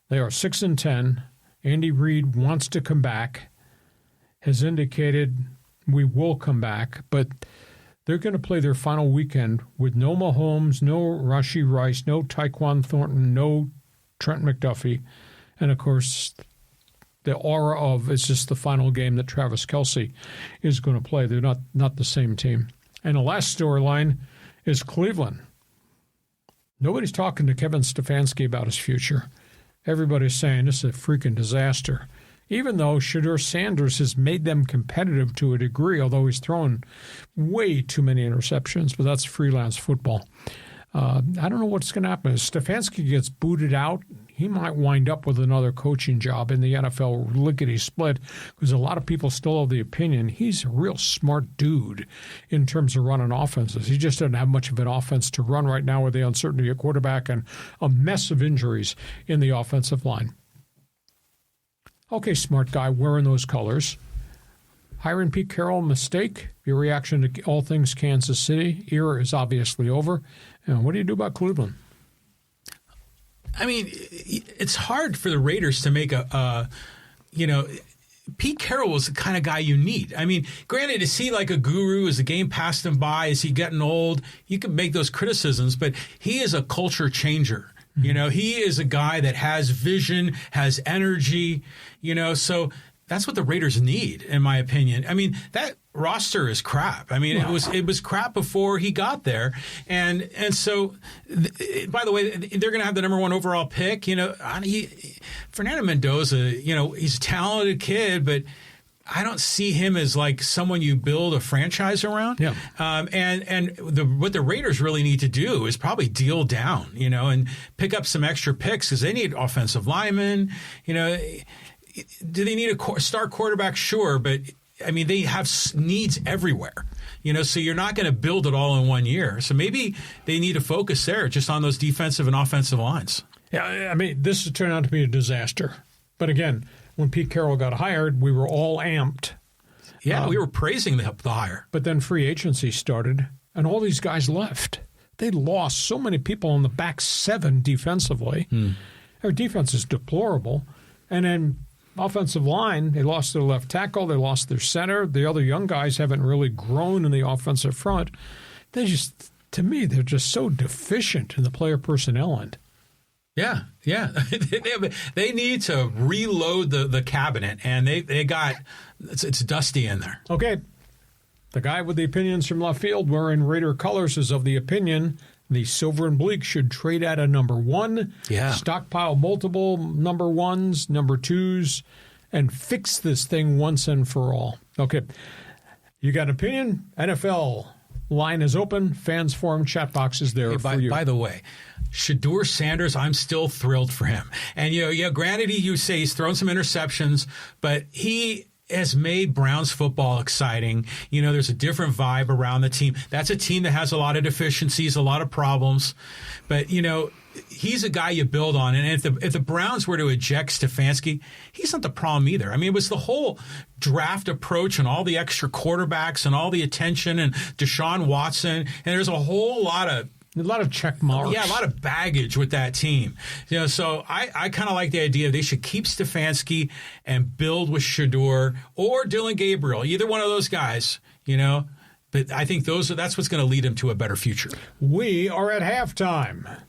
They are 6-10. Andy Reid wants to come back, has indicated we will come back, but they're going to play their final weekend with no Mahomes, no Rashee Rice, no Tyquan Thornton, no Trent McDuffie, and, of course, the aura of it's just the final game that Travis Kelce is going to play. They're not the same team. And the last storyline is Cleveland. Nobody's talking to Kevin Stefanski about his future. Everybody's saying this is a freaking disaster. Even though Shedeur Sanders has made them competitive to a degree, although he's thrown way too many interceptions, but that's freelance football. I don't know what's going to happen. If Stefanski gets booted out, he might wind up with another coaching job in the NFL lickety-split because a lot of people still have the opinion he's a real smart dude in terms of running offenses. He just doesn't have much of an offense to run right now with the uncertainty at quarterback and a mess of injuries in the offensive line. Okay, smart guy wearing those colors. Hiring Pete Carroll, mistake. Your reaction to all things Kansas City. Era is obviously over. And what do you do about Cleveland? I mean, it's hard for the Raiders to make Pete Carroll was the kind of guy you need. I mean, granted, is he like a guru? Is the game passed him by? Is he getting old? You can make those criticisms, but he is a culture changer. He is a guy that has vision, has energy, so that's what the Raiders need, in my opinion. I mean, that roster is crap. I mean, it was crap before he got there. And so, by the way, they're going to have the number 1 overall pick. Fernando Mendoza, he's a talented kid, but I don't see him as like someone you build a franchise around. Yeah. What the Raiders really need to do is probably deal down, and pick up some extra picks because they need offensive linemen. Do they need a star quarterback? Sure, but I mean they have needs everywhere. So you're not going to build it all in 1 year. So maybe they need to focus there just on those defensive and offensive lines. Yeah, I mean this has turned out to be a disaster. But again, when Pete Carroll got hired, we were all amped. Yeah, we were praising the hire. But then free agency started, and all these guys left. they lost so many people on the back seven defensively. Their defense is deplorable. And then offensive line, they lost their left tackle, they lost their center. The other young guys haven't really grown in the offensive front. They just, to me, they're just so deficient in the player personnel end. Yeah. They need to reload the cabinet, and they got it's dusty in there. Okay. The guy with the opinions from left field wearing Raider colors is of the opinion the silver and bleak should trade at a number one, stockpile multiple number ones, number twos, and fix this thing once and for all. Okay. You got an opinion? NFL line is open. Fans forum chat box is there for you. By the way, Shedeur Sanders, I'm still thrilled for him. And, granted, you say he's thrown some interceptions, but he has made Browns football exciting. There's a different vibe around the team. That's a team that has a lot of deficiencies, a lot of problems. But, he's a guy you build on. And if the Browns were to eject Stefanski, he's not the problem either. I mean, it was the whole draft approach and all the extra quarterbacks and all the attention and Deshaun Watson. And there's a whole lot of check marks. Yeah, a lot of baggage with that team. So I kind of like the idea they should keep Stefanski and build with Shedeur or Dylan Gabriel, either one of those guys, But I think that's what's going to lead them to a better future. We are at halftime.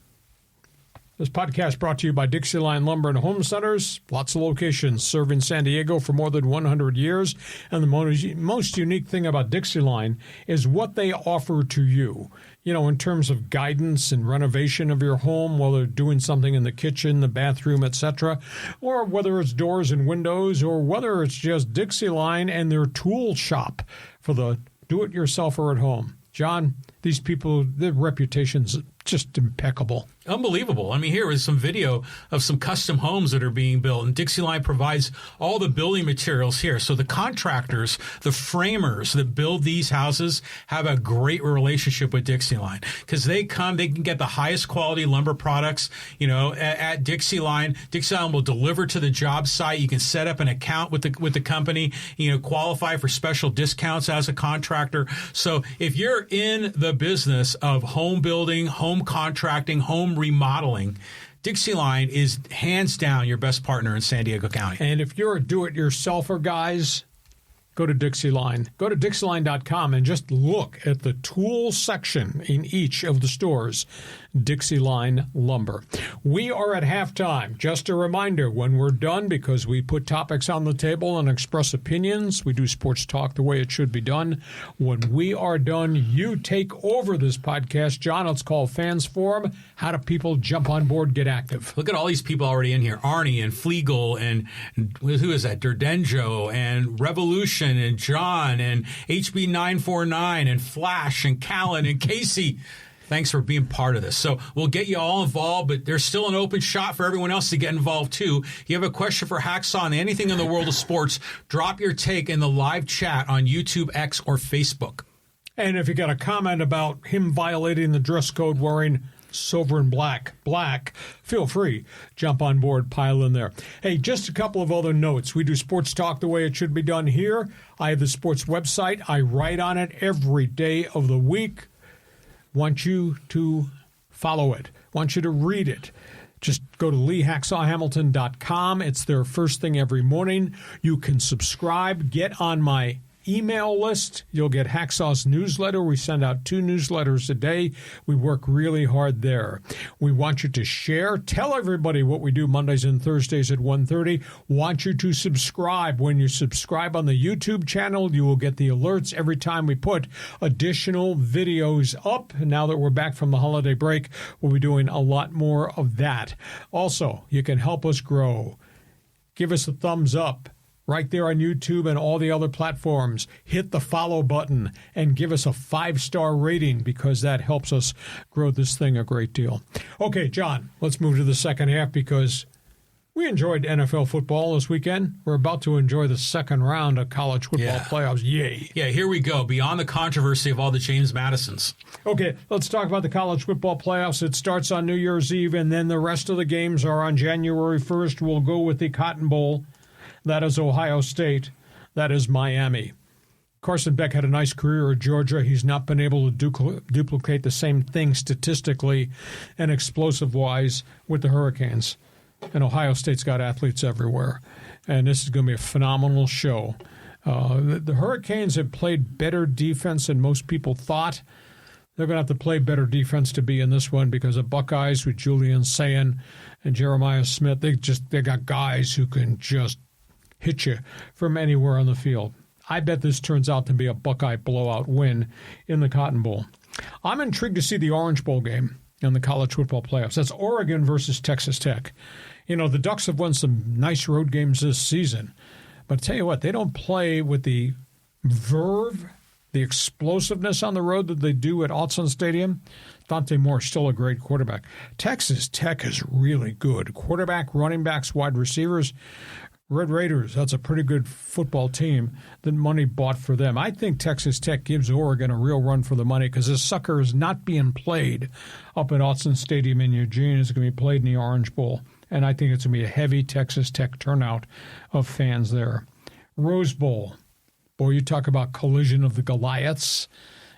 This podcast brought to you by DIXIELINE Lumber and Home Centers. Lots of locations serving San Diego for more than 100 years. And the most unique thing about DIXIELINE is what they offer to you. In terms of guidance and renovation of your home, whether doing something in the kitchen, the bathroom, etc., or whether it's doors and windows, or whether it's just DIXIELINE and their tool shop for the do-it-yourselfer at home. John, these people, their reputation's just impeccable. Unbelievable. I mean, here is some video of some custom homes that are being built, and DIXIELINE provides all the building materials here. So the contractors, the framers that build these houses have a great relationship with DIXIELINE because they can get the highest quality lumber products, at DIXIELINE. DIXIELINE will deliver to the job site. You can set up an account with the company, qualify for special discounts as a contractor. So if you're in the business of home building, home contracting, home remodeling, DIXIELINE is hands down your best partner in San Diego County. And if you're a do-it-yourselfer, guys, go to DIXIELINE. Go to DIXIELINE.com and just look at the tool section in each of the stores. DIXIELINE Lumber. We are at halftime. Just a reminder, when we're done, because we put topics on the table and express opinions, we do sports talk the way it should be done. When we are done, you take over this podcast. John, it's called Fans Forum. How do people jump on board, get active? Look at all these people already in here. Arnie and Flegel and who is that? Durdenjo and Revolution and John and HB 949 and Flash and Callan and Casey. Thanks for being part of this. So we'll get you all involved, but there's still an open shot for everyone else to get involved, too. You have a question for Hacksaw on anything in the world of sports, drop your take in the live chat on YouTube, X, or Facebook. And if you got a comment about him violating the dress code wearing silver and black, feel free. Jump on board, pile in there. Hey, just a couple of other notes. We do sports talk the way it should be done here. I have the sports website. I write on it every day of the week. Want you to follow it. Want you to read it. Just go to LeeHacksawHamilton.com. It's there first thing every morning. You can subscribe. Get on my email list. You'll get Hacksaw's newsletter. We send out 2 newsletters a day. We work really hard there. We want you to share. Tell everybody what we do Mondays and Thursdays at 1:30. Want you to subscribe. When you subscribe on the YouTube channel, you will get the alerts every time we put additional videos up. And now that we're back from the holiday break, we'll be doing a lot more of that. Also, you can help us grow. Give us a thumbs up. Right there on YouTube and all the other platforms. Hit the follow button and give us a 5-star rating because that helps us grow this thing a great deal. Okay, John, let's move to the second half because we enjoyed NFL football this weekend. We're about to enjoy the second round of college football playoffs. Yay. Yeah, here we go. Beyond the controversy of all the James Madisons. Okay, let's talk about the college football playoffs. It starts on New Year's Eve, and then the rest of the games are on January 1st. We'll go with the Cotton Bowl. That is Ohio State. That is Miami. Carson Beck had a nice career at Georgia. He's not been able to duplicate the same thing statistically and explosive-wise with the Hurricanes. And Ohio State's got athletes everywhere. And this is going to be a phenomenal show. The Hurricanes have played better defense than most people thought. They're going to have to play better defense to be in this one because the Buckeyes with Julian Sayin and Jeremiah Smith, they got guys who can just hit you from anywhere on the field. I bet this turns out to be a Buckeye blowout win in the Cotton Bowl. I'm intrigued to see the Orange Bowl game in the college football playoffs. That's Oregon versus Texas Tech. You know, the Ducks have won some nice road games this season. But I tell you what, they don't play with the verve, the explosiveness on the road that they do at Autzen Stadium. Dante Moore's still a great quarterback. Texas Tech is really good. Quarterback, running backs, wide receivers. Red Raiders, that's a pretty good football team that money bought for them. I think Texas Tech gives Oregon a real run for the money because this sucker is not being played up at Autzen Stadium in Eugene. It's going to be played in the Orange Bowl. And I think it's going to be a heavy Texas Tech turnout of fans there. Rose Bowl. Boy, you talk about collision of the Goliaths.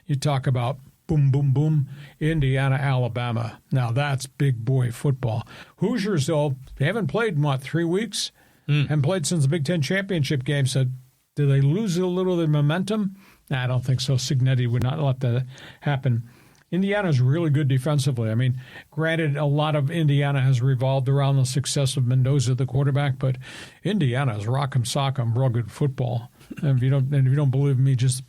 You talk about boom, boom, boom. Indiana, Alabama. Now that's big boy football. Hoosiers, though, they haven't played in, 3 weeks? Haven't played since the Big Ten championship game. So do they lose a little of their momentum? I don't think so. Signetti would not let that happen. Indiana's really good defensively. I mean, granted, a lot of Indiana has revolved around the success of Mendoza, the quarterback, but Indiana is rock'em sock'em rugged football. And if you don't believe me, just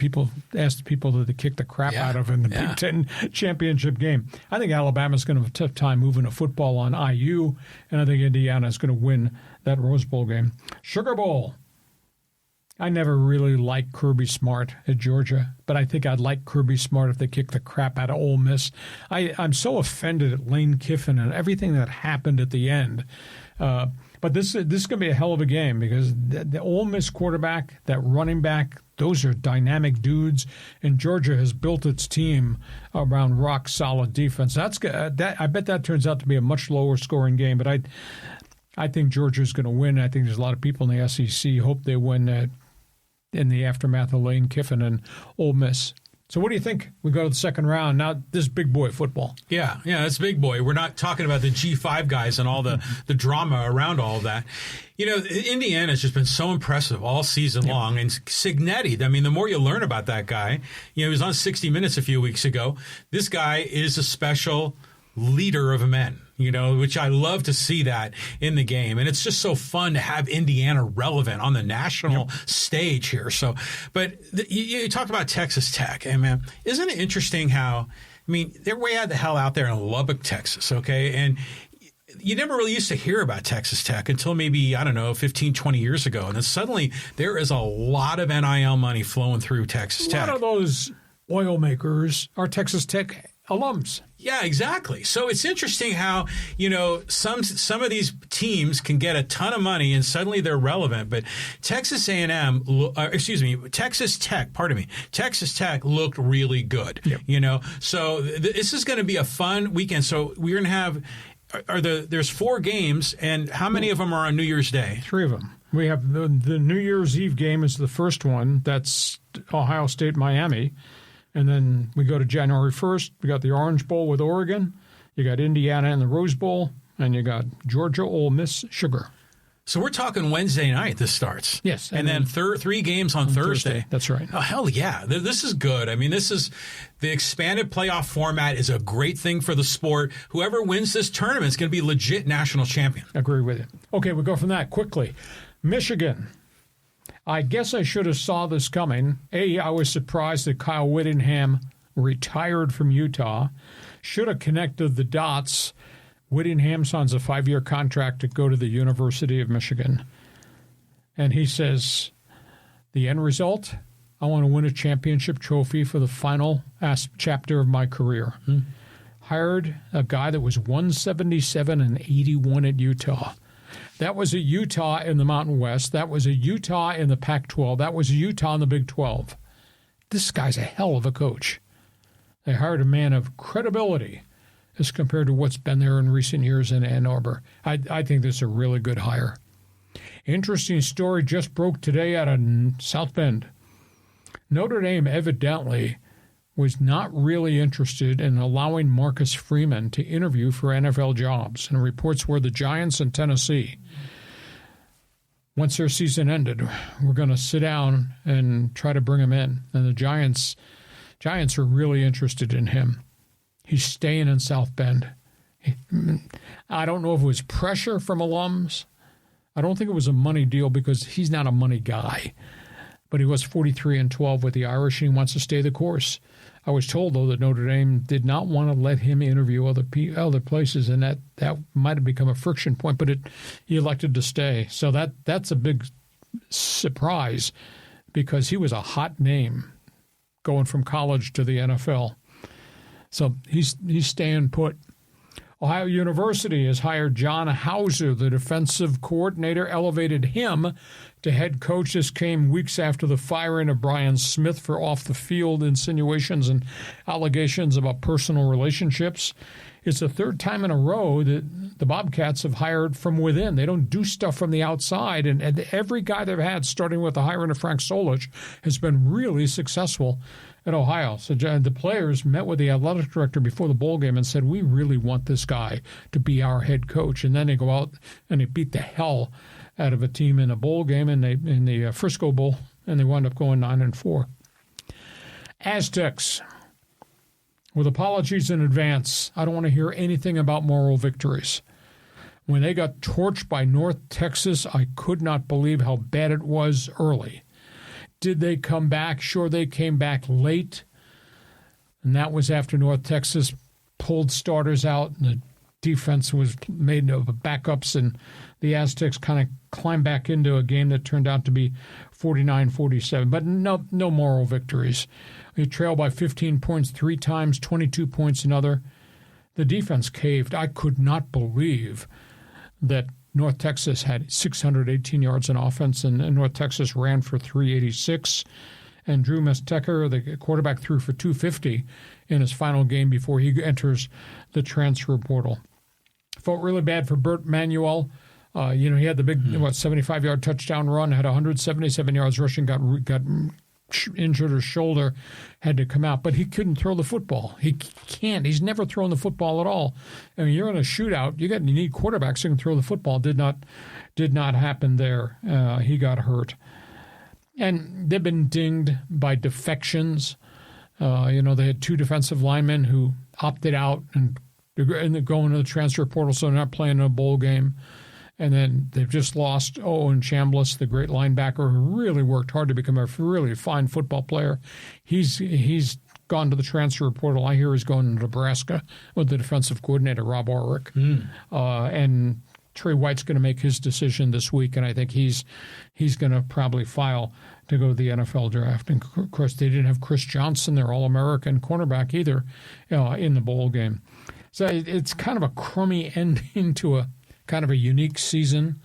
ask the people that they kicked the crap out of in the Big Ten championship game. I think Alabama's going to have a tough time moving a football on IU, and I think Indiana is going to win that Rose Bowl game. Sugar Bowl. I never really liked Kirby Smart at Georgia, but I think I'd like Kirby Smart if they kick the crap out of Ole Miss. I'm so offended at Lane Kiffin and everything that happened at the end. But this is going to be a hell of a game because the Ole Miss quarterback, that running back, those are dynamic dudes, and Georgia has built its team around rock-solid defense. I bet that turns out to be a much lower-scoring game, but I think Georgia's going to win. I think there's a lot of people in the SEC hope they win in the aftermath of Lane Kiffin and Ole Miss. So what do you think? We go to the second round. Now, this big boy football. Yeah, it's big boy. We're not talking about the G5 guys and all the drama around all of that. You know, Indiana's just been so impressive all season long. And Signetti, I mean, the more you learn about that guy, he was on 60 Minutes a few weeks ago. This guy is a special leader of men, which I love to see that in the game. And it's just so fun to have Indiana relevant on the national stage here. So, but you talked about Texas Tech. Hey, man, isn't it interesting how, they're way out the hell out there in Lubbock, Texas, okay? And you never really used to hear about Texas Tech until maybe, 15, 20 years ago. And then suddenly there is a lot of NIL money flowing through Texas Tech. A lot of those oil makers are Texas Tech alums. Yeah, exactly. So it's interesting how, some of these teams can get a ton of money and suddenly they're relevant. But Texas Tech looked really good, So this is going to be a fun weekend. So we're going to have, there's 4 games, and how many of them are on New Year's Day? 3 of them. We have the New Year's Eve game is the first one. That's Ohio State, Miami. And then we go to January 1st. We got the Orange Bowl with Oregon. You got Indiana in the Rose Bowl. And you got Georgia, Ole Miss, Sugar. So we're talking Wednesday night this starts. Yes. And then 3 games on Thursday. That's right. Oh, hell yeah. This is good. This is the expanded playoff format is a great thing for the sport. Whoever wins this tournament is going to be legit national champion. Agree with you. Okay, we go from that quickly. Michigan. I guess I should have saw this coming. I was surprised that Kyle Whittingham retired from Utah. Should have connected the dots. Whittingham signs a 5-year contract to go to the University of Michigan. And he says, the end result, I want to win a championship trophy for the final chapter of my career. Hired a guy that was 177 and 81 at Utah. That was a Utah in the Mountain West. That was a Utah in the Pac-12. That was a Utah in the Big 12. This guy's a hell of a coach. They hired a man of credibility as compared to what's been there in recent years in Ann Arbor. I think this is a really good hire. Interesting story just broke today out of South Bend. Notre Dame evidently was not really interested in allowing Marcus Freeman to interview for NFL jobs. And reports were the Giants and Tennessee, once their season ended, we're going to sit down and try to bring him in. And the Giants are really interested in him. He's staying in South Bend. I don't know if it was pressure from alums. I don't think it was a money deal because he's not a money guy. But he was 43-12 with the Irish, and he wants to stay the course. I was told, though, that Notre Dame did not want to let him interview other places, and that might have become a friction point, but he elected to stay. So that's a big surprise because he was a hot name going from college to the NFL. So he's staying put. Ohio University has hired John Hauser, the defensive coordinator, elevated him to head coach. This came weeks after the firing of Brian Smith for off-the-field insinuations and allegations about personal relationships. It's the third time in a row that the Bobcats have hired from within. They don't do stuff from the outside, and every guy they've had, starting with the hiring of Frank Solich, has been really successful at Ohio. So the players met with the athletic director before the bowl game and said, we really want this guy to be our head coach. And then they go out and they beat the hell out of a team in a bowl game in the Frisco Bowl, and they wound up going 9-4. Aztecs, with apologies in advance, I don't want to hear anything about moral victories. When they got torched by North Texas, I could not believe how bad it was early. Did they come back? Sure, they came back late, and that was after North Texas pulled starters out, and the defense was made of backups, and the Aztecs kind of climbed back into a game that turned out to be 49-47. But no moral victories. We trailed by 15 points 3 times, 22 points another. The defense caved. I could not believe that North Texas had 618 yards in offense, and North Texas ran for 386. And Drew Mestecker, the quarterback, threw for 250 in his final game before he enters the transfer portal. Felt really bad for Bert Manuel. He had the big 75-yard touchdown run, had 177 yards rushing, got injured his shoulder, had to come out, but he couldn't throw the football. He can't. He's never thrown the football at all. I mean, you're in a shootout. You need quarterbacks who can throw the football. Did not happen there. He got hurt, and they've been dinged by defections. They had 2 defensive linemen who opted out and they're going to the transfer portal, so they're not playing in a bowl game. And then they've just lost Owen Chambliss, the great linebacker who really worked hard to become a really fine football player. He's gone to the transfer portal. I hear he's going to Nebraska with the defensive coordinator, Rob Ulrich. And Trey White's going to make his decision this week, and I think he's going to probably file to go to the NFL draft. And, of course, they didn't have Chris Johnson, their All-American cornerback, either in the bowl game. So it's kind of a crummy ending to a kind of a unique season.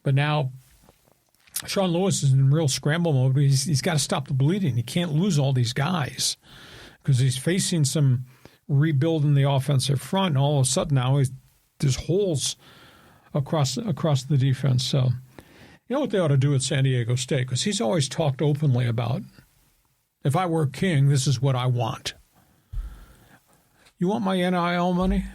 But now Sean Lewis is in real scramble mode. But he's got to stop the bleeding. He can't lose all these guys because he's facing some rebuild in the offensive front. And all of a sudden now there's holes across the defense. So you know what they ought to do at San Diego State? Because he's always talked openly about, if I were king, this is what I want. You want my NIL money?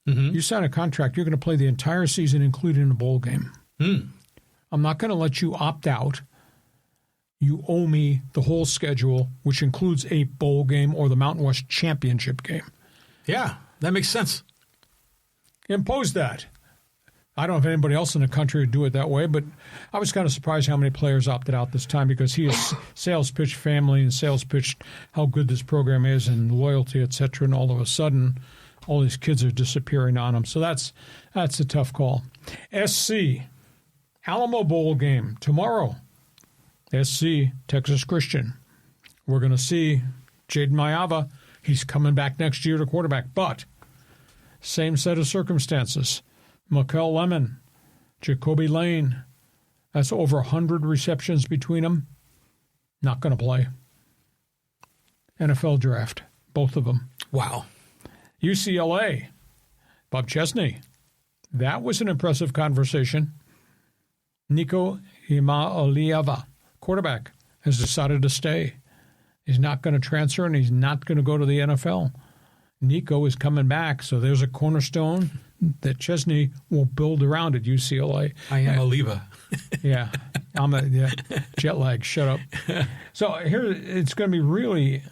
Mm-hmm. You sign a contract, you're going to play the entire season, including a bowl game. I'm not going to let you opt out. You owe me the whole schedule, which includes a bowl game or the Mountain West Championship game. Yeah, that makes sense. Impose that. I don't know if anybody else in the country would do it that way, but I was kind of surprised how many players opted out this time because he has sales pitched family and sales pitched how good this program is and loyalty, et cetera, and all of a sudden all these kids are disappearing on him. So that's a tough call. SC, Alamo Bowl game tomorrow. SC, Texas Christian. We're going to see Jaden Mayava. He's coming back next year to quarterback, but same set of circumstances. Mikel Lemon, Jacoby Lane, that's over 100 receptions between them. Not going to play. NFL draft, both of them. Wow. UCLA, Bob Chesney. That was an impressive conversation. Nico Imalieva, quarterback, has decided to stay. He's not going to transfer, and he's not going to go to the NFL. Nico is coming back, so there's a cornerstone that Chesney will build around at UCLA. I am a Leva. Yeah. Jet lag, shut up. So here, it's going to be really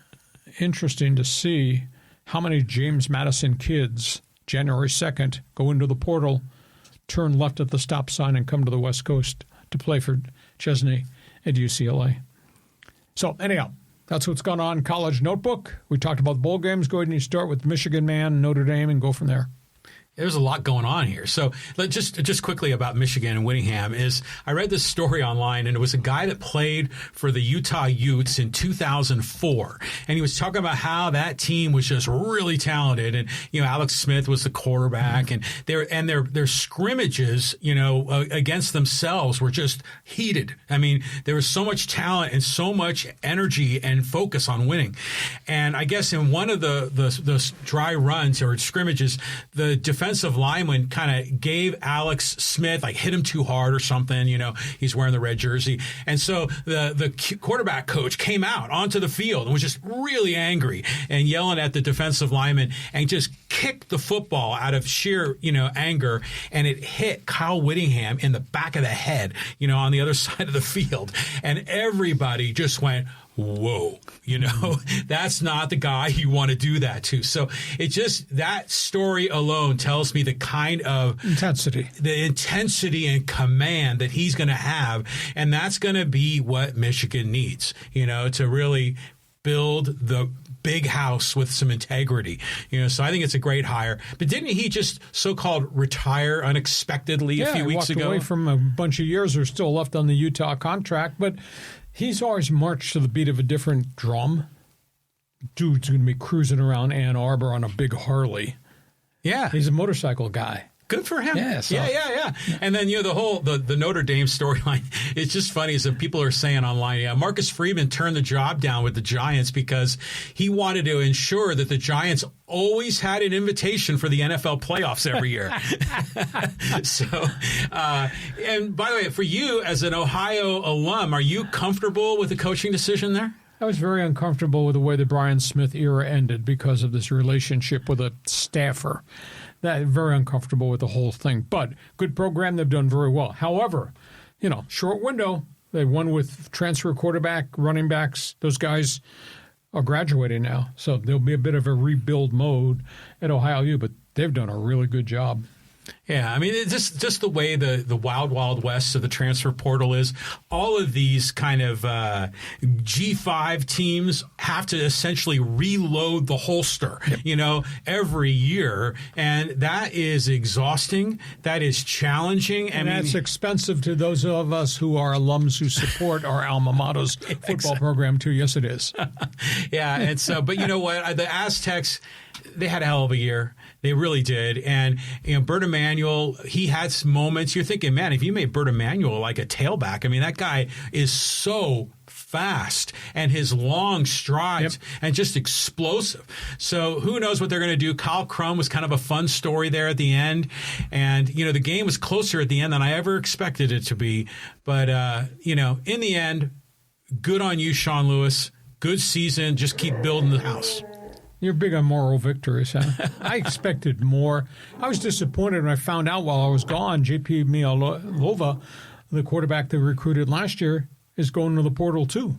interesting to see how many James Madison kids, January 2nd, go into the portal, turn left at the stop sign, and come to the West Coast to play for Chesney at UCLA. So anyhow, that's what's going on in College Notebook. We talked about the bowl games. Go ahead and you start with Michigan Man, Notre Dame, and go from there. There's a lot going on here. So just quickly about Michigan and Whittingham is I read this story online, and it was a guy that played for the Utah Utes in 2004. And he was talking about how that team was just really talented. And, Alex Smith was the quarterback, and their scrimmages, against themselves were just heated. I mean, there was so much talent and so much energy and focus on winning. And I guess in one of the dry runs or scrimmages, the defensive lineman kind of gave Alex Smith, hit him too hard or something. He's wearing the red jersey. And so the quarterback coach came out onto the field and was just really angry and yelling at the defensive lineman and just kicked the football out of sheer, anger. And it hit Kyle Whittingham in the back of the head, on the other side of the field. And everybody just went, whoa, that's not the guy you want to do that to. So that story alone tells me the kind of intensity and command that he's going to have. And that's going to be what Michigan needs, to really build the big house with some integrity. So I think it's a great hire. But didn't he just so-called retire unexpectedly a few weeks ago? Yeah, walked away from a bunch of years. They're still left on the Utah contract, but he's always marched to the beat of a different drum. Dude's going to be cruising around Ann Arbor on a big Harley. Yeah. He's a motorcycle guy. Good for him. Yeah. So. Yeah. And then, the Notre Dame storyline, it's just funny is that people are saying online, Marcus Freeman turned the job down with the Giants because he wanted to ensure that the Giants always had an invitation for the NFL playoffs every year. So, and by the way, for you as an Ohio alum, are you comfortable with the coaching decision there? I was very uncomfortable with the way the Brian Smith era ended because of this relationship with a staffer. Very uncomfortable with the whole thing. But good program. They've done very well. However, short window. They won with transfer quarterback, running backs. Those guys are graduating now. So there'll be a bit of a rebuild mode at Ohio U, but they've done a really good job. Yeah, I mean, it's just the way the wild, wild west of the transfer portal is. All of these kind of G5 teams have to essentially reload the holster, every year. And that is exhausting. That is challenging. And that's expensive to those of us who are alums who support our alma mater's football program, too. Yes, it is. Yeah, and so, but you know what? The Aztecs, they had a hell of a year. They really did. And, Bert Emanuel, he had some moments. You're thinking, man, if you made Bert Emanuel like a tailback, I mean, that guy is so fast and his long strides and just explosive. So who knows what they're going to do. Kyle Crum was kind of a fun story there at the end. And, the game was closer at the end than I ever expected it to be. But, in the end, good on you, Sean Lewis. Good season. Just keep building the house. You're big on moral victories, huh? I expected more. I was disappointed when I found out while I was gone, JP Mialova, the quarterback they recruited last year, is going to the portal too.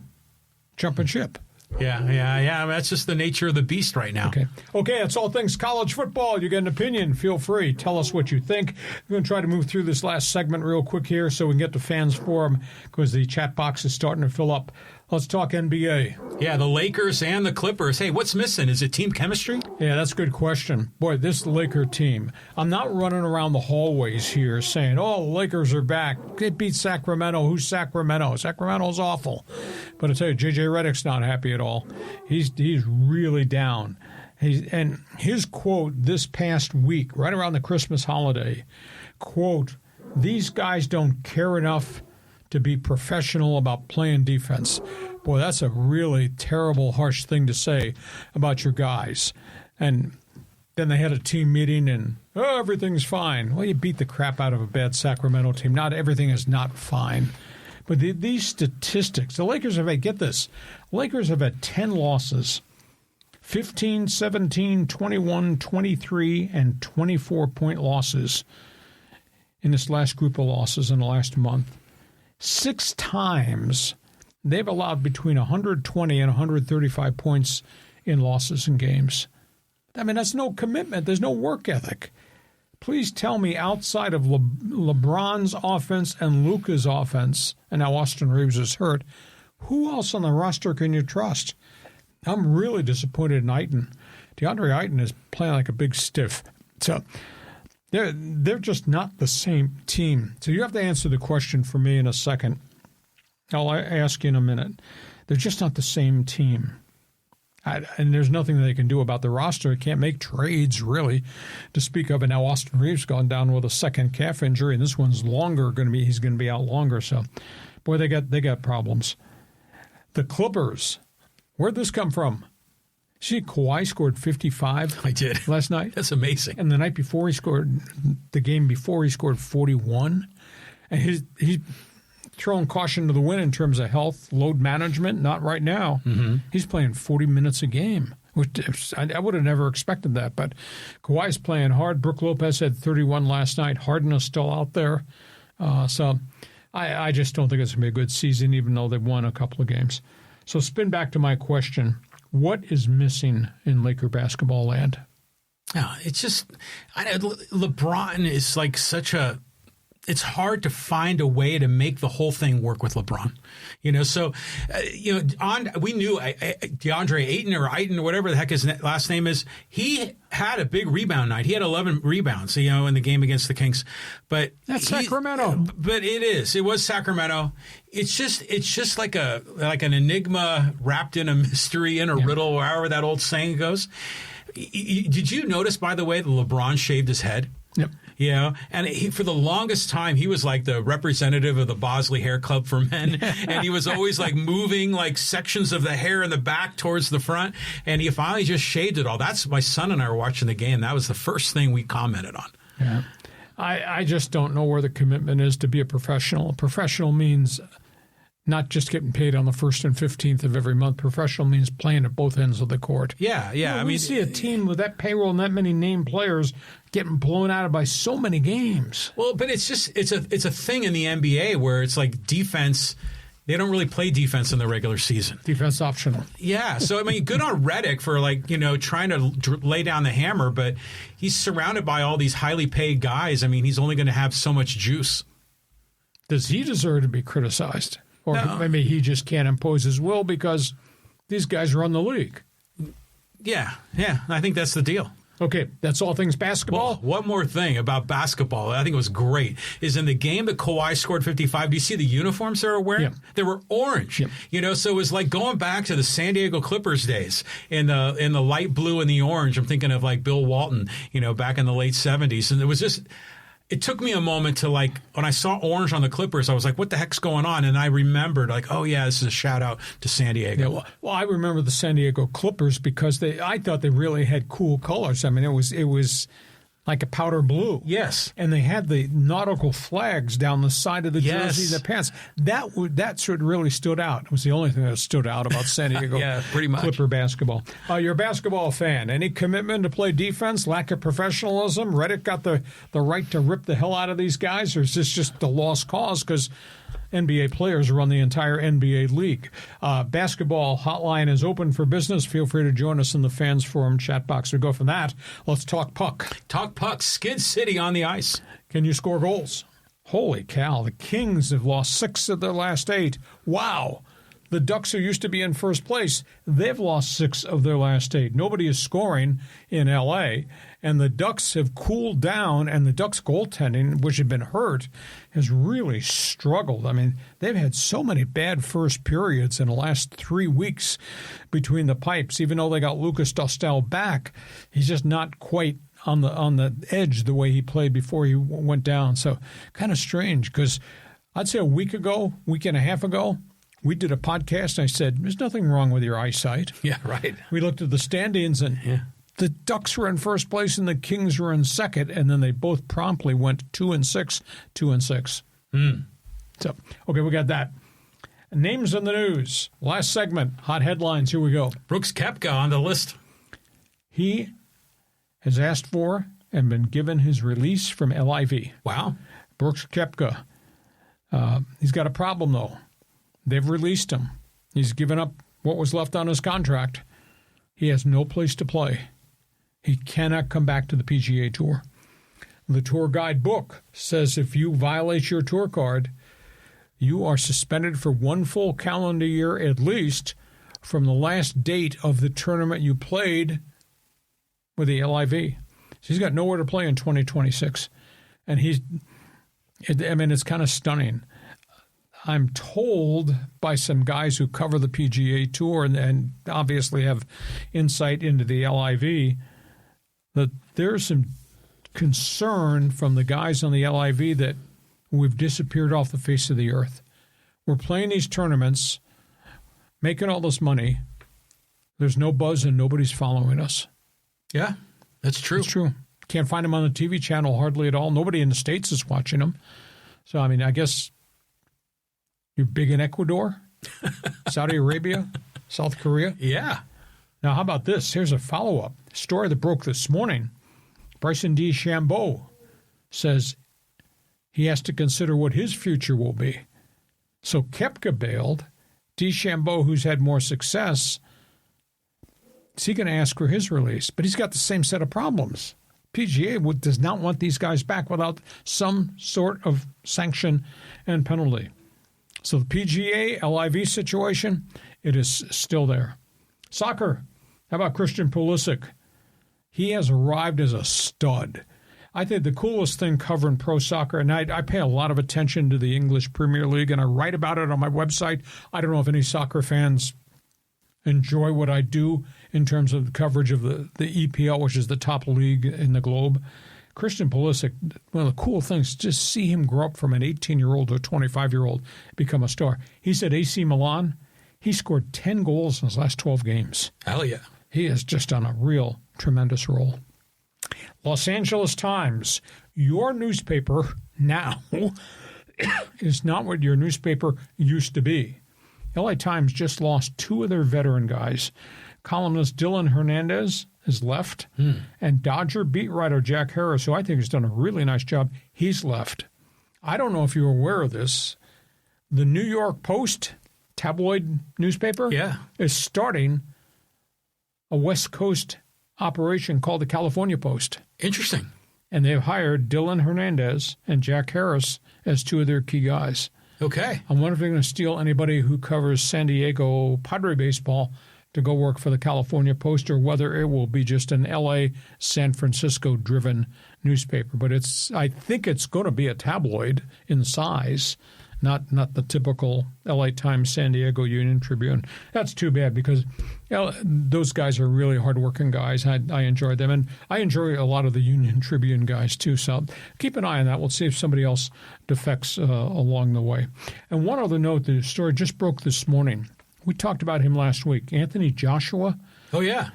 Jumping ship. Yeah. I mean, that's just the nature of the beast right now. Okay, that's all things college football. You get an opinion, feel free. Tell us what you think. We're going to try to move through this last segment real quick here so we can get to fans forum because the chat box is starting to fill up. Let's talk NBA. Yeah, the Lakers and the Clippers. Hey, what's missing? Is it team chemistry? Yeah, that's a good question. Boy, this Laker team. I'm not running around the hallways here saying, the Lakers are back. It beat Sacramento. Who's Sacramento? Sacramento's awful. But I tell you, J.J. Redick's not happy at all. He's really down. And his quote this past week, right around the Christmas holiday, quote, "These guys don't care enough to be professional about playing defense." Boy, that's a really terrible, harsh thing to say about your guys. And then they had a team meeting and, everything's fine. Well, you beat the crap out of a bad Sacramento team. Not everything is not fine. But these statistics, the Lakers have had, get this, Lakers have had 10 losses, 15, 17, 21, 23, and 24-point losses in this last group of losses in the last month. 6 times they've allowed between 120 and 135 points in losses in games. I mean, that's no commitment. There's no work ethic. Please tell me, outside of LeBron's offense and Luka's offense, and now Austin Reeves is hurt, who else on the roster can you trust? I'm really disappointed in Ayton. DeAndre Ayton is playing like a big stiff. So they're just not the same team. So you have to answer the question for me in a second. I'll ask you in a minute. They're just not the same team. And there's nothing they can do about the roster. They can't make trades, really, to speak of. And now Austin Reeves gone down with a second calf injury, and this one's longer. He's going to be out longer. So, boy, they got problems. The Clippers, where'd this come from? See, Kawhi scored 55. I did last night. That's amazing. And the night before, the game before, he scored 41. And he's throwing caution to the wind in terms of health, load management. Not right now. Mm-hmm. He's playing 40 minutes a game, which I would have never expected that. But Kawhi's playing hard. Brook Lopez had 31 last night. Harden is still out there. So I just don't think it's going to be a good season, even though they've won a couple of games. So spin back to my question. What is missing in Laker basketball land? It's just LeBron is like such a – it's hard to find a way to make the whole thing work with LeBron. We knew DeAndre Ayton or whatever the heck his last name is. He had a big rebound night. He had 11 rebounds, in the game against the Kings. But that's Sacramento. But it was Sacramento. It's just like an enigma wrapped in a mystery, in a riddle, or however that old saying goes. Did you notice, by the way, that LeBron shaved his head? Yep. And for the longest time, he was like the representative of the Bosley Hair Club for men. And he was always like moving like sections of the hair in the back towards the front. And he finally just shaved it all. That's my son and I were watching the game. That was the first thing we commented on. Yeah. I just don't know where the commitment is to be a professional. A professional means not just getting paid on the 1st and 15th of every month. Professional means playing at both ends of the court. Yeah. We see a team with that payroll and that many named players getting blown out by so many games. Well, but it's a thing in the NBA where it's like defense. They don't really play defense in the regular season. Defense optional. Yeah. So, good on REDICK for trying to lay down the hammer, but he's surrounded by all these highly paid guys. He's only going to have so much juice. Does he deserve to be criticized? Or no. Maybe he just can't impose his will because these guys run the league. Yeah. I think that's the deal. Okay, that's all things basketball. Well, one more thing about basketball I think it was great is in the game that Kawhi scored 55, do you see the uniforms they were wearing? Yep. They were orange. Yep. So it was like going back to the San Diego Clippers days in the light blue and the orange. I'm thinking of like Bill Walton, back in the late 70s. And it was just... It took me a moment to when I saw orange on the Clippers, I was like, what the heck's going on? And I remembered oh yeah, this is a shout out to San Diego. Yeah, well, I remember the San Diego Clippers because I thought they really had cool colors. It was like a powder blue. Yes. And they had the nautical flags down the side of the jersey and the pants. That sort of really stood out. It was the only thing that stood out about San Diego yeah, pretty much. Clipper basketball. You're a basketball fan. Any commitment to play defense, lack of professionalism? REDICK got the right to rip the hell out of these guys? Or is this just a lost cause because NBA players run the entire NBA league? Basketball hotline is open for business. Feel free to join us in the Fans Forum chat box. We go from that. Let's talk puck. Talk puck. Skid City on the ice. Can you score goals? Holy cow. The Kings have lost 6 of their last 8. Wow. The Ducks, who used to be in first place, they've lost 6 of their last 8. Nobody is scoring in L.A., and the Ducks have cooled down, and the Ducks' goaltending, which had been hurt, has really struggled. They've had so many bad first periods in the last 3 weeks between the pipes. Even though they got Lucas Dostal back, he's just not quite on the edge the way he played before he went down. So kind of strange, because I'd say a week and a half ago, we did a podcast, and I said, there's nothing wrong with your eyesight. Yeah, right. We looked at the standings, and the Ducks were in first place, and the Kings were in second, and then they both promptly went 2-6, 2-6. So, okay, we got that. Names in the news. Last segment, hot headlines. Here we go. Brooks Koepka on the list. He has asked for and been given his release from LIV. Wow. Brooks Koepka. He's got a problem, though. They've released him. He's given up what was left on his contract. He has no place to play. He cannot come back to the PGA Tour. The tour guide book says if you violate your tour card, you are suspended for 1 full calendar year at least from the last date of the tournament you played with the LIV. So he's got nowhere to play in 2026. And it's kind of stunning. I'm told by some guys who cover the PGA Tour and obviously have insight into the LIV that there's some concern from the guys on the LIV that we've disappeared off the face of the earth. We're playing these tournaments, making all this money. There's no buzz and nobody's following us. Yeah, that's true. It's true. Can't find them on the TV channel hardly at all. Nobody in the States is watching them. So, I mean, I guess you're big in Ecuador, Saudi Arabia, South Korea. Yeah. Now, how about this? Here's a follow-up story that broke this morning. Bryson DeChambeau says he has to consider what his future will be. So Koepka bailed. DeChambeau, who's had more success, is he going to ask for his release? But he's got the same set of problems. PGA does not want these guys back without some sort of sanction and penalty. So the PGA LIV situation, it is still there. Soccer, how about Christian Pulisic? He has arrived as a stud. I think the coolest thing covering pro soccer, and I pay a lot of attention to the English Premier League, and I write about it on my website. I don't know if any soccer fans enjoy what I do in terms of the coverage of the EPL, which is the top league in the globe. Christian Pulisic, one of the cool things, just see him grow up from an 18-year-old to a 25-year-old, become a star. He's at AC Milan. He scored 10 goals in his last 12 games. Hell yeah. He is just on a real tremendous roll. Los Angeles Times, your newspaper now is not what your newspaper used to be. LA Times just lost 2 of their veteran guys. Columnist Dylan Hernandez has left, and Dodger beat writer Jack Harris, who I think has done a really nice job, he's left. I don't know if you're aware of this. The New York Post, tabloid newspaper, is starting a West Coast operation called the California Post. Interesting. And they've hired Dylan Hernandez and Jack Harris as 2 of their key guys. Okay. I wonder if they're going to steal anybody who covers San Diego Padre baseball to go work for the California Post, or whether it will be just an L.A., San Francisco-driven newspaper. But I think it's going to be a tabloid in size, not the typical L.A. Times, San Diego Union Tribune. That's too bad because those guys are really hardworking guys. I enjoy them, and I enjoy a lot of the Union Tribune guys too. So keep an eye on that. We'll see if somebody else defects along the way. And one other note, the story just broke this morning. We talked about him last week. Anthony Joshua. Oh, yeah.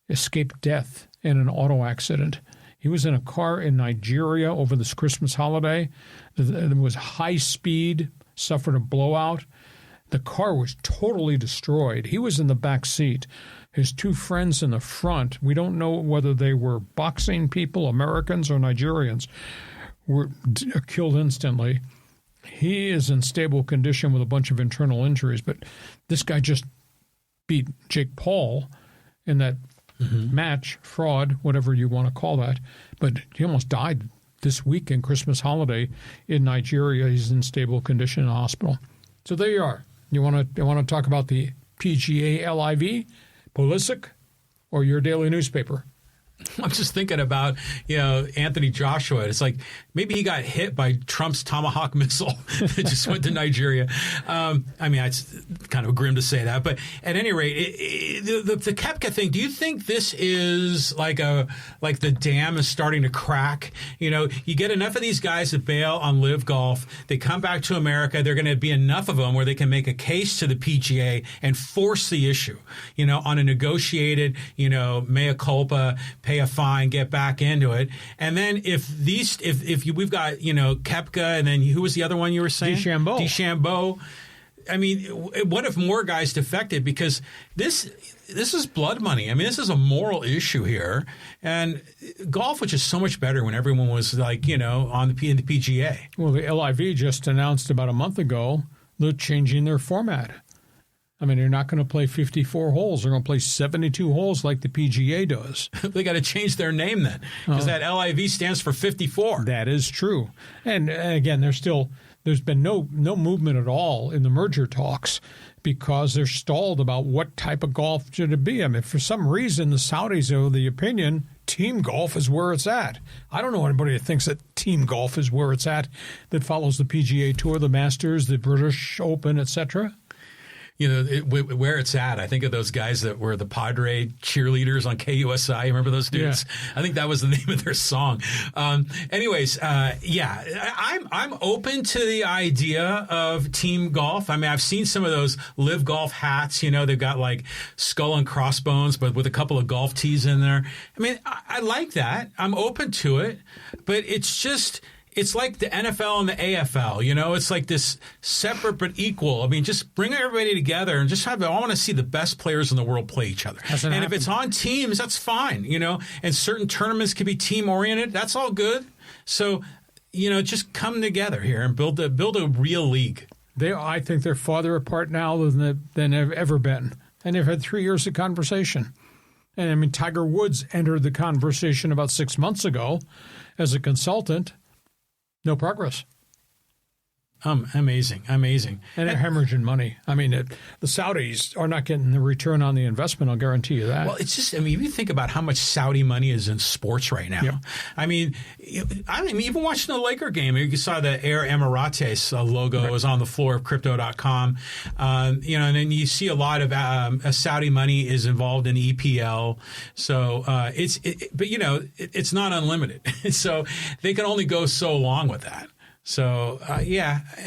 Escaped death in an auto accident. He was in a car in Nigeria over this Christmas holiday. It was high speed, suffered a blowout. The car was totally destroyed. He was in the back seat. His 2 friends in the front, we don't know whether they were boxing people, Americans or Nigerians, were killed instantly. He is in stable condition with a bunch of internal injuries, but this guy just beat Jake Paul in that match, fraud, whatever you want to call that. But he almost died this week in Christmas holiday in Nigeria. He's in stable condition in a hospital. So there you are. You want to talk about the PGA LIV, Pulisic, or your daily newspaper? I'm just thinking about, Anthony Joshua. It's like maybe he got hit by Trump's Tomahawk missile that just went to Nigeria. I mean, it's kind of grim to say that. But at any rate, the Koepka thing, do you think this is like the dam is starting to crack? You get enough of these guys that bail on Live Golf. They come back to America. They're going to be enough of them where they can make a case to the PGA and force the issue, on a negotiated, mea culpa. pay a fine, get back into it. And then if we've got, Koepka, and then who was the other one you were saying? DeChambeau. I mean, what if more guys defected? Because this is blood money. I mean, this is a moral issue here. And golf was just so much better when everyone was like, in the PGA. Well, the LIV just announced about a month ago they're changing their format. I mean, they're not going to play 54 holes. They're going to play 72 holes like the PGA does. They got to change their name then, because that LIV stands for 54. That is true. And again, there's been no movement at all in the merger talks because they're stalled about what type of golf should it be. I mean, for some reason, the Saudis are of the opinion team golf is where it's at. I don't know anybody that thinks that team golf is where it's at that follows the PGA Tour, the Masters, the British Open, etc. Where it's at. I think of those guys that were the Padres cheerleaders on KUSI. Remember those dudes? Yeah. I think that was the name of their song. I'm open to the idea of team golf. I mean, I've seen some of those live golf hats. They've got like skull and crossbones, but with a couple of golf tees in there. I mean, I like that. I'm open to it, but it's like the NFL and the AFL, it's like this separate but equal. I mean, just bring everybody together and just I want to see the best players in the world play each other. And if it's on teams, that's fine, and certain tournaments can be team oriented. That's all good. So, just come together here and build a real league. I think they're farther apart now than they've ever been. And they've had 3 years of conversation. And I mean, Tiger Woods entered the conversation about 6 months ago as a consultant. No progress. Amazing. And they're hemorrhaging money. I mean, the Saudis are not getting the return on the investment, I'll guarantee you that. Well, it's just, if you think about how much Saudi money is in sports right now. Yep. I mean, even watching the Laker game, you saw the Air Emirates logo was on the floor of Crypto.com. And then you see a lot of Saudi money is involved in EPL. So it's not unlimited. So they can only go so long with that. So,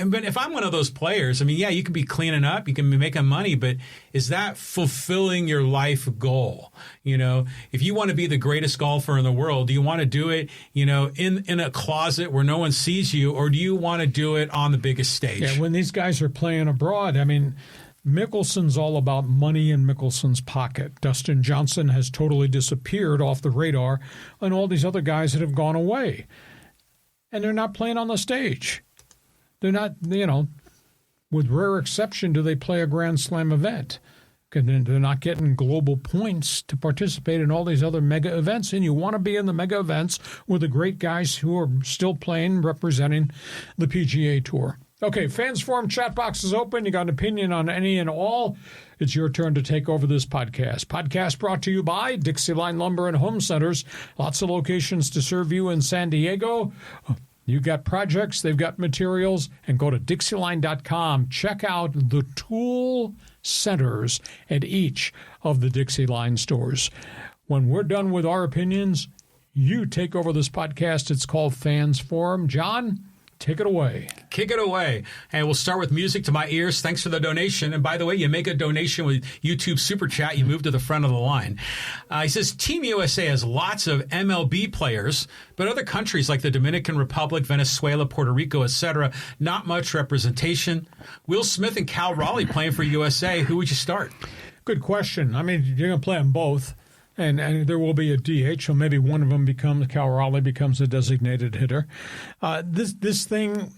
but if I'm one of those players, I mean, you can be cleaning up, you can be making money, but is that fulfilling your life goal? If you want to be the greatest golfer in the world, do you want to do it, in a closet where no one sees you, or do you want to do it on the biggest stage? Yeah, when these guys are playing abroad, I mean, Mickelson's all about money in Mickelson's pocket. Dustin Johnson has totally disappeared off the radar, and all these other guys that have gone away. And they're not playing on the stage. They're not, with rare exception, do they play a Grand Slam event. They're not getting global points to participate in all these other mega events. And you want to be in the mega events with the great guys who are still playing, representing the PGA Tour. Okay, Fans Forum chat box is open. You got an opinion on any and all. It's your turn to take over this podcast. Podcast brought to you by Dixieline Lumber and Home Centers. Lots of locations to serve you in San Diego. You got projects, they've got materials, and go to Dixieline.com. Check out the tool centers at each of the Dixieline stores. When we're done with our opinions, you take over this podcast. It's called Fans Forum. John, take it away. Kick it away. And we'll start with music to my ears. Thanks for the donation. And by the way, you make a donation with YouTube Super Chat, you move to the front of the line. He says, Team USA has lots of MLB players, but other countries like the Dominican Republic, Venezuela, Puerto Rico, etc., not much representation. Will Smith and Cal Raleigh playing for USA. Who would you start? Good question. I mean, you're going to play them both. And there will be a DH, so maybe one of them Cal Raleigh becomes a designated hitter. This thing,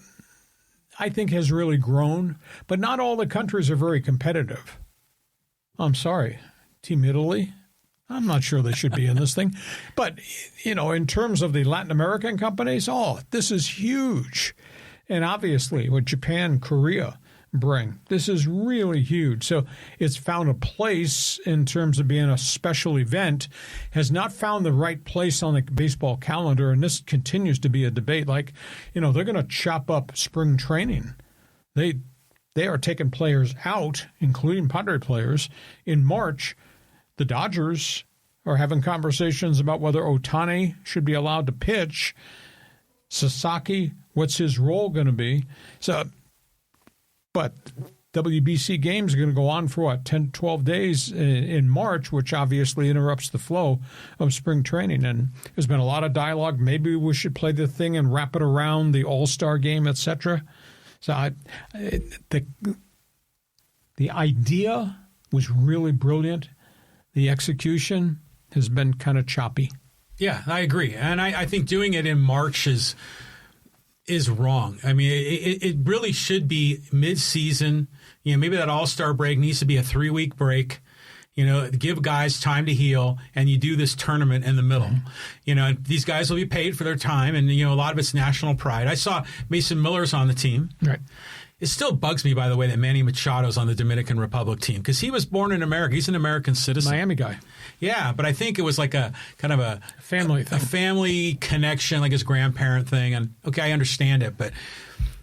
I think, has really grown, but not all the countries are very competitive. I'm sorry. Team Italy, I'm not sure they should be in this thing. But, in terms of the Latin American companies, this is huge. And obviously, what Japan, Korea bring. This is really huge. So it's found a place in terms of being a special event, has not found the right place on the baseball calendar, and this continues to be a debate. Like, they're going to chop up spring training. They are taking players out, including Padres players. In March, the Dodgers are having conversations about whether Ohtani should be allowed to pitch. Sasaki, what's his role going to be? But WBC games are going to go on for, 10 to 12 days in March, which obviously interrupts the flow of spring training. And there's been a lot of dialogue. Maybe we should play the thing and wrap it around the All-Star game, et cetera. So the idea was really brilliant. The execution has been kind of choppy. Yeah, I agree. And I think doing it in March is wrong. I mean, it really should be mid-season. You know, maybe that All-Star break needs to be a 3-week break. You know, give guys time to heal, and you do this tournament in the middle. Mm-hmm. You know, and these guys will be paid for their time, and, you know, a lot of it's national pride. I saw Mason Miller's on the team. Right. It still bugs me, by the way, that Manny Machado's on the Dominican Republic team because he was born in America. He's an American citizen. Miami guy. Yeah, but I think it was like a kind of a family thing. A family connection, like his grandparent thing. And, okay, I understand it, but...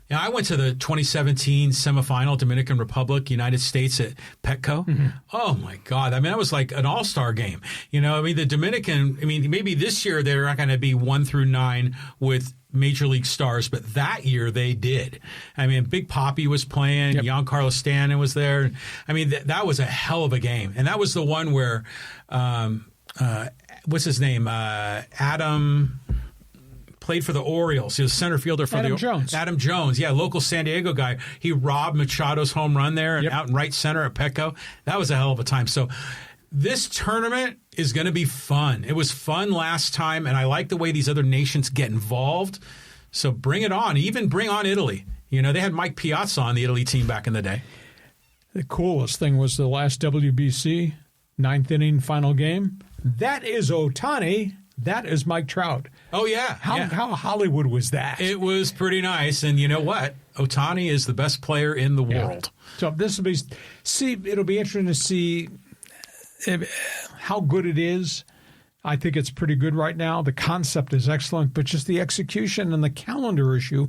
You know, I went to the 2017 semifinal, Dominican Republic, United States at Petco. Mm-hmm. Oh, my God. I mean, that was like an all-star game. You know, I mean, the Dominican, I mean, maybe this year they're not going to be 1 through 9 with Major League stars, but that year they did. I mean, Big Papi was playing. Yep. Giancarlo Stanton was there. I mean, that was a hell of a game. And that was the one where, what's his name? Adam... played for the Orioles. He was center fielder for Adam Jones. Adam Jones, yeah, local San Diego guy. He robbed Machado's home run there and yep. out in right center at Petco. That was a hell of a time. So this tournament is going to be fun. It was fun last time, and I like the way these other nations get involved. So bring it on. Even bring on Italy. You know, they had Mike Piazza on the Italy team back in the day. The coolest thing was the last WBC, 9th inning final game. That is Ohtani. That is Mike Trout. Oh, yeah. How Hollywood was that? It was pretty nice. And you know what? Ohtani is the best player in the world. So this will be, it'll be interesting to see how good it is. I think it's pretty good right now. The concept is excellent, but just the execution and the calendar issue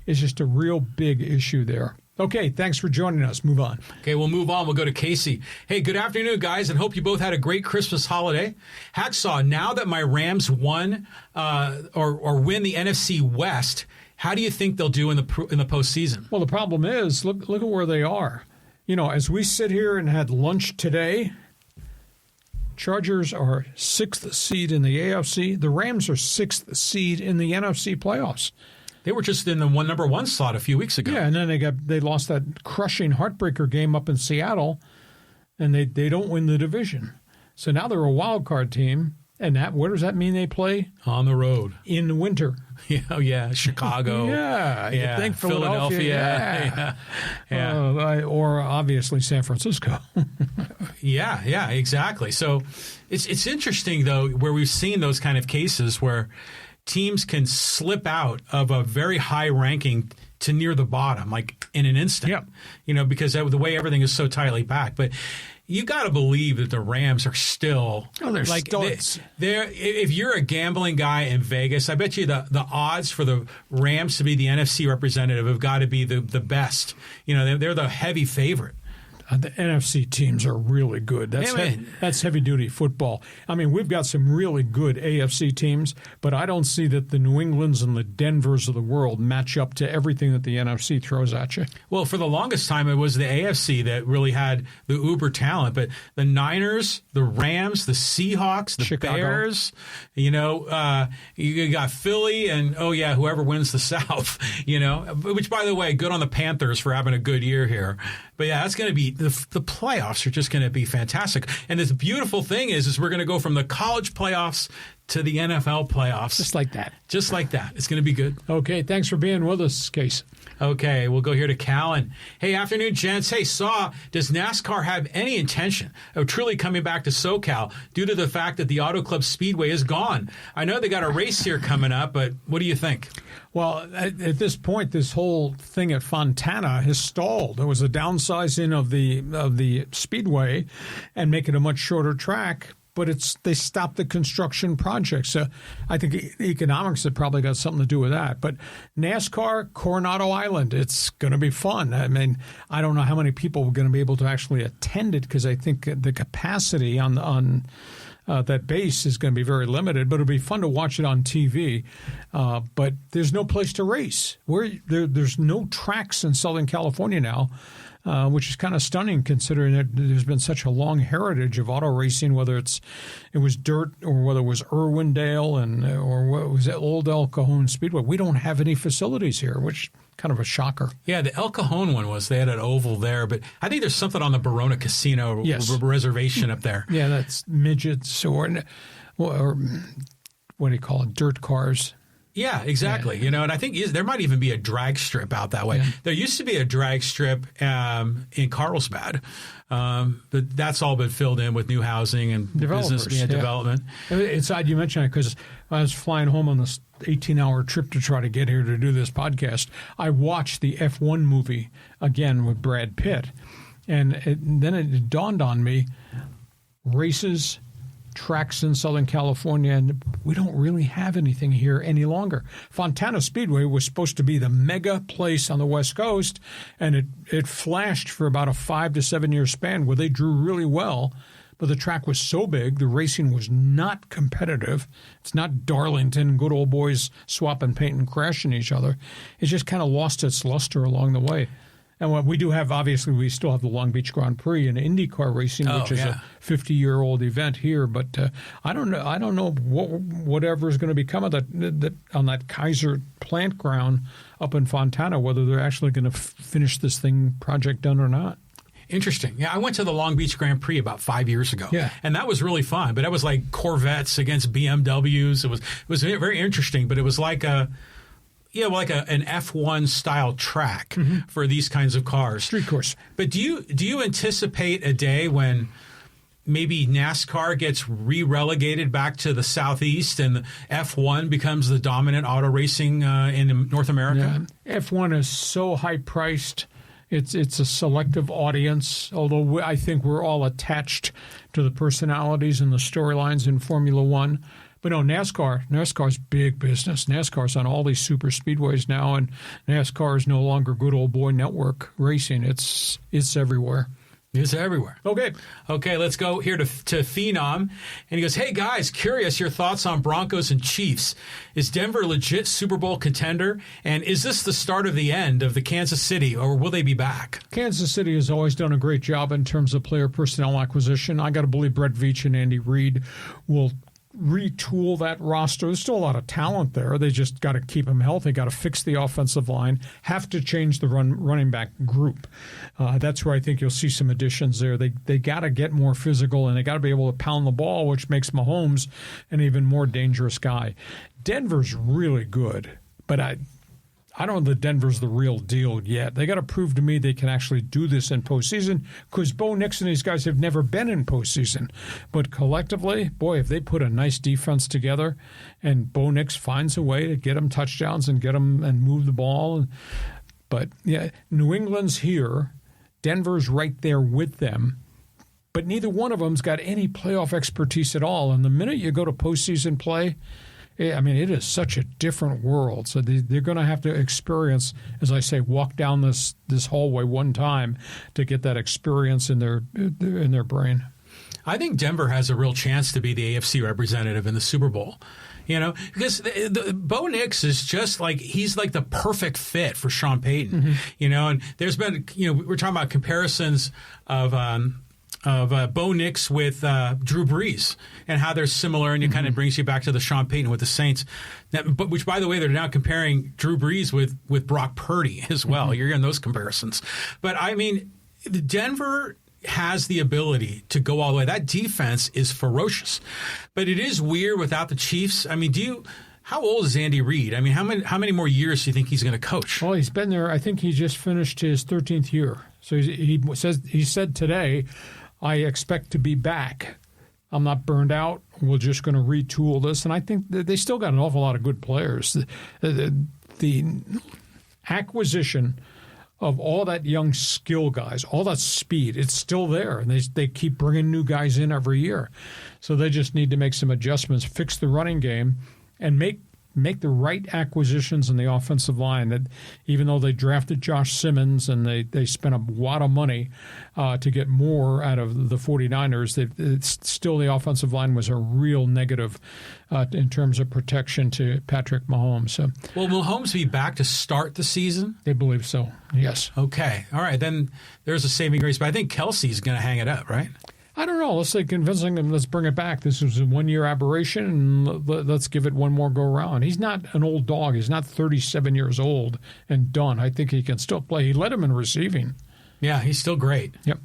is just a real big issue there. Okay, thanks for joining us. Move on. Okay, we'll move on. We'll go to Casey. Hey, good afternoon, guys, and hope you both had a great Christmas holiday. Hacksaw, now that my Rams won or win the NFC West, how do you think they'll do in the postseason? Well, the problem is, look at where they are. You know, as we sit here and had lunch today, Chargers are 6th seed in the AFC. The Rams are 6th seed in the NFC playoffs. They were just in the number one slot a few weeks ago. Yeah, and then they lost that crushing heartbreaker game up in Seattle, and they don't win the division. So now they're a wild card team, and what does that mean they play? On the road. In the winter. Yeah, oh, yeah, Chicago. yeah, you think Philadelphia. Yeah. Or obviously San Francisco. yeah, exactly. So it's interesting, though, where we've seen those kind of cases where teams can slip out of a very high ranking to near the bottom, like in an instant. Yep. You know, because the way everything is so tightly packed. But you got to believe that the Rams are still they're like studs. They're if you're a gambling guy in Vegas, I bet you the odds for the Rams to be the NFC representative have got to be the best. You know, they're the heavy favorite. The NFC teams are really good. That's heavy-duty football. I mean, we've got some really good AFC teams, but I don't see that the New Englands and the Denvers of the world match up to everything that the NFC throws at you. Well, for the longest time, it was the AFC that really had the uber talent, but the Niners, the Rams, the Seahawks, the Chicago. Bears, you got Philly and, whoever wins the South, which, by the way, good on the Panthers for having a good year here. But, yeah, that's going to be the playoffs are just going to be fantastic. And this beautiful thing is we're going to go from the college playoffs to the NFL playoffs. Just like that. Just like that. It's going to be good. Okay, thanks for being with us, Case. Okay, we'll go here to Callan. Hey, afternoon, gents. Hey, does NASCAR have any intention of truly coming back to SoCal due to the fact that the Auto Club Speedway is gone? I know they got a race here coming up, but what do you think? Well, at this point, this whole thing at Fontana has stalled. There was a downsizing of the speedway and make it a much shorter track, but they stopped the construction project. So I think economics have probably got something to do with that. But NASCAR, Coronado Island, it's going to be fun. I mean, I don't know how many people are going to be able to actually attend it because I think the capacity on that base is going to be very limited, but it'll be fun to watch it on TV. But there's no place to race. There's no tracks in Southern California now which is kind of stunning considering that there's been such a long heritage of auto racing, whether it was dirt or whether it was Irwindale or what was it, Old El Cajon Speedway. We don't have any facilities here, which is kind of a shocker. Yeah, the El Cajon one they had an oval there, but I think there's something on the Barona Casino reservation up there. Yeah, that's midgets or what do you call it, dirt cars. Yeah, exactly. Yeah. And I think there might even be a drag strip out that way. Yeah. There used to be a drag strip in Carlsbad, but that's all been filled in with new housing and business development. It's odd you mentioned it because I was flying home on this 18-hour trip to try to get here to do this podcast. I watched the F1 movie again with Brad Pitt, and then it dawned on me, races, tracks in Southern California, and we don't really have anything here any longer. Fontana Speedway was supposed to be the mega place on the West Coast, and it flashed for about a 5 to 7 year span where they drew really well, but the track was so big, the racing was not competitive. It's not Darlington, good old boys swapping paint and crashing each other. It just kind of lost its luster along the way. And what we do have, obviously, we still have the Long Beach Grand Prix and IndyCar racing, which is a 50-year-old event here. But I don't know whatever is going to become of that on that Kaiser plant ground up in Fontana, whether they're actually going to finish this project done or not. Interesting. Yeah, I went to the Long Beach Grand Prix about 5 years ago. Yeah. And that was really fun. But that was like Corvettes against BMWs. It was very interesting, but it was like an F1 style track for these kinds of cars. Street course. But do you anticipate a day when maybe NASCAR gets re-relegated back to the Southeast and the F1 becomes the dominant auto racing in North America? Yeah. F1 is so high-priced. It's a selective audience, although I think we're all attached to the personalities and the storylines in Formula One. But no, NASCAR's big business. NASCAR's on all these super speedways now, and NASCAR is no longer good old boy network racing. It's everywhere. It's everywhere. Okay, let's go here to Phenom. And he goes, hey, guys, curious your thoughts on Broncos and Chiefs. Is Denver legit Super Bowl contender? And is this the start of the end of the Kansas City, or will they be back? Kansas City has always done a great job in terms of player personnel acquisition. I got to believe Brett Veach and Andy Reid will retool that roster. There's still a lot of talent there. They just got to keep them healthy, got to fix the offensive line, have to change the running back group. That's where I think you'll see some additions there. They got to get more physical, and they got to be able to pound the ball, which makes Mahomes an even more dangerous guy. Denver's really good, but I don't know that Denver's the real deal yet. They got to prove to me they can actually do this in postseason because Bo Nix and these guys have never been in postseason. But collectively, boy, if they put a nice defense together and Bo Nix finds a way to get them touchdowns and get them and move the ball. But, yeah, New England's here. Denver's right there with them. But neither one of them's got any playoff expertise at all. And the minute you go to postseason play, I mean, it is such a different world. So they're going to have to experience, as I say, walk down this hallway one time to get that experience in their brain. I think Denver has a real chance to be the AFC representative in the Super Bowl. Because Bo Nix is just he's like the perfect fit for Sean Payton. And there's been, we're talking about comparisons of Bo Nix with Drew Brees and how they're similar, and it kind of brings you back to the Sean Payton with the Saints. But which, by the way, they're now comparing Drew Brees with Brock Purdy as well. You're hearing those comparisons. But, I mean, Denver has the ability to go all the way. That defense is ferocious. But it is weird without the Chiefs. I mean, how old is Andy Reid? I mean, how many more years do you think he's going to coach? Well, he's been there. I think he just finished his 13th year. So he said today, I expect to be back. I'm not burned out. We're just going to retool this. And I think that they still got an awful lot of good players. The acquisition of all that young skill guys, all that speed, it's still there. And they keep bringing new guys in every year. So they just need to make some adjustments, fix the running game, and make make the right acquisitions in the offensive line. That even though they drafted Josh Simmons and they spent a lot of money to get more out of the 49ers, still the offensive line was a real negative in terms of protection to Patrick Mahomes. So, will Mahomes be back to start the season? They believe so, yes. Okay. All right. Then there's a saving grace. But I think Kelsey's going to hang it up, right? I don't know. Let's say convincing him, let's bring it back. This was a one-year aberration, and let's give it one more go-round. He's not an old dog. He's not 37 years old and done. I think he can still play. He led him in receiving. Yeah, he's still great. Yep.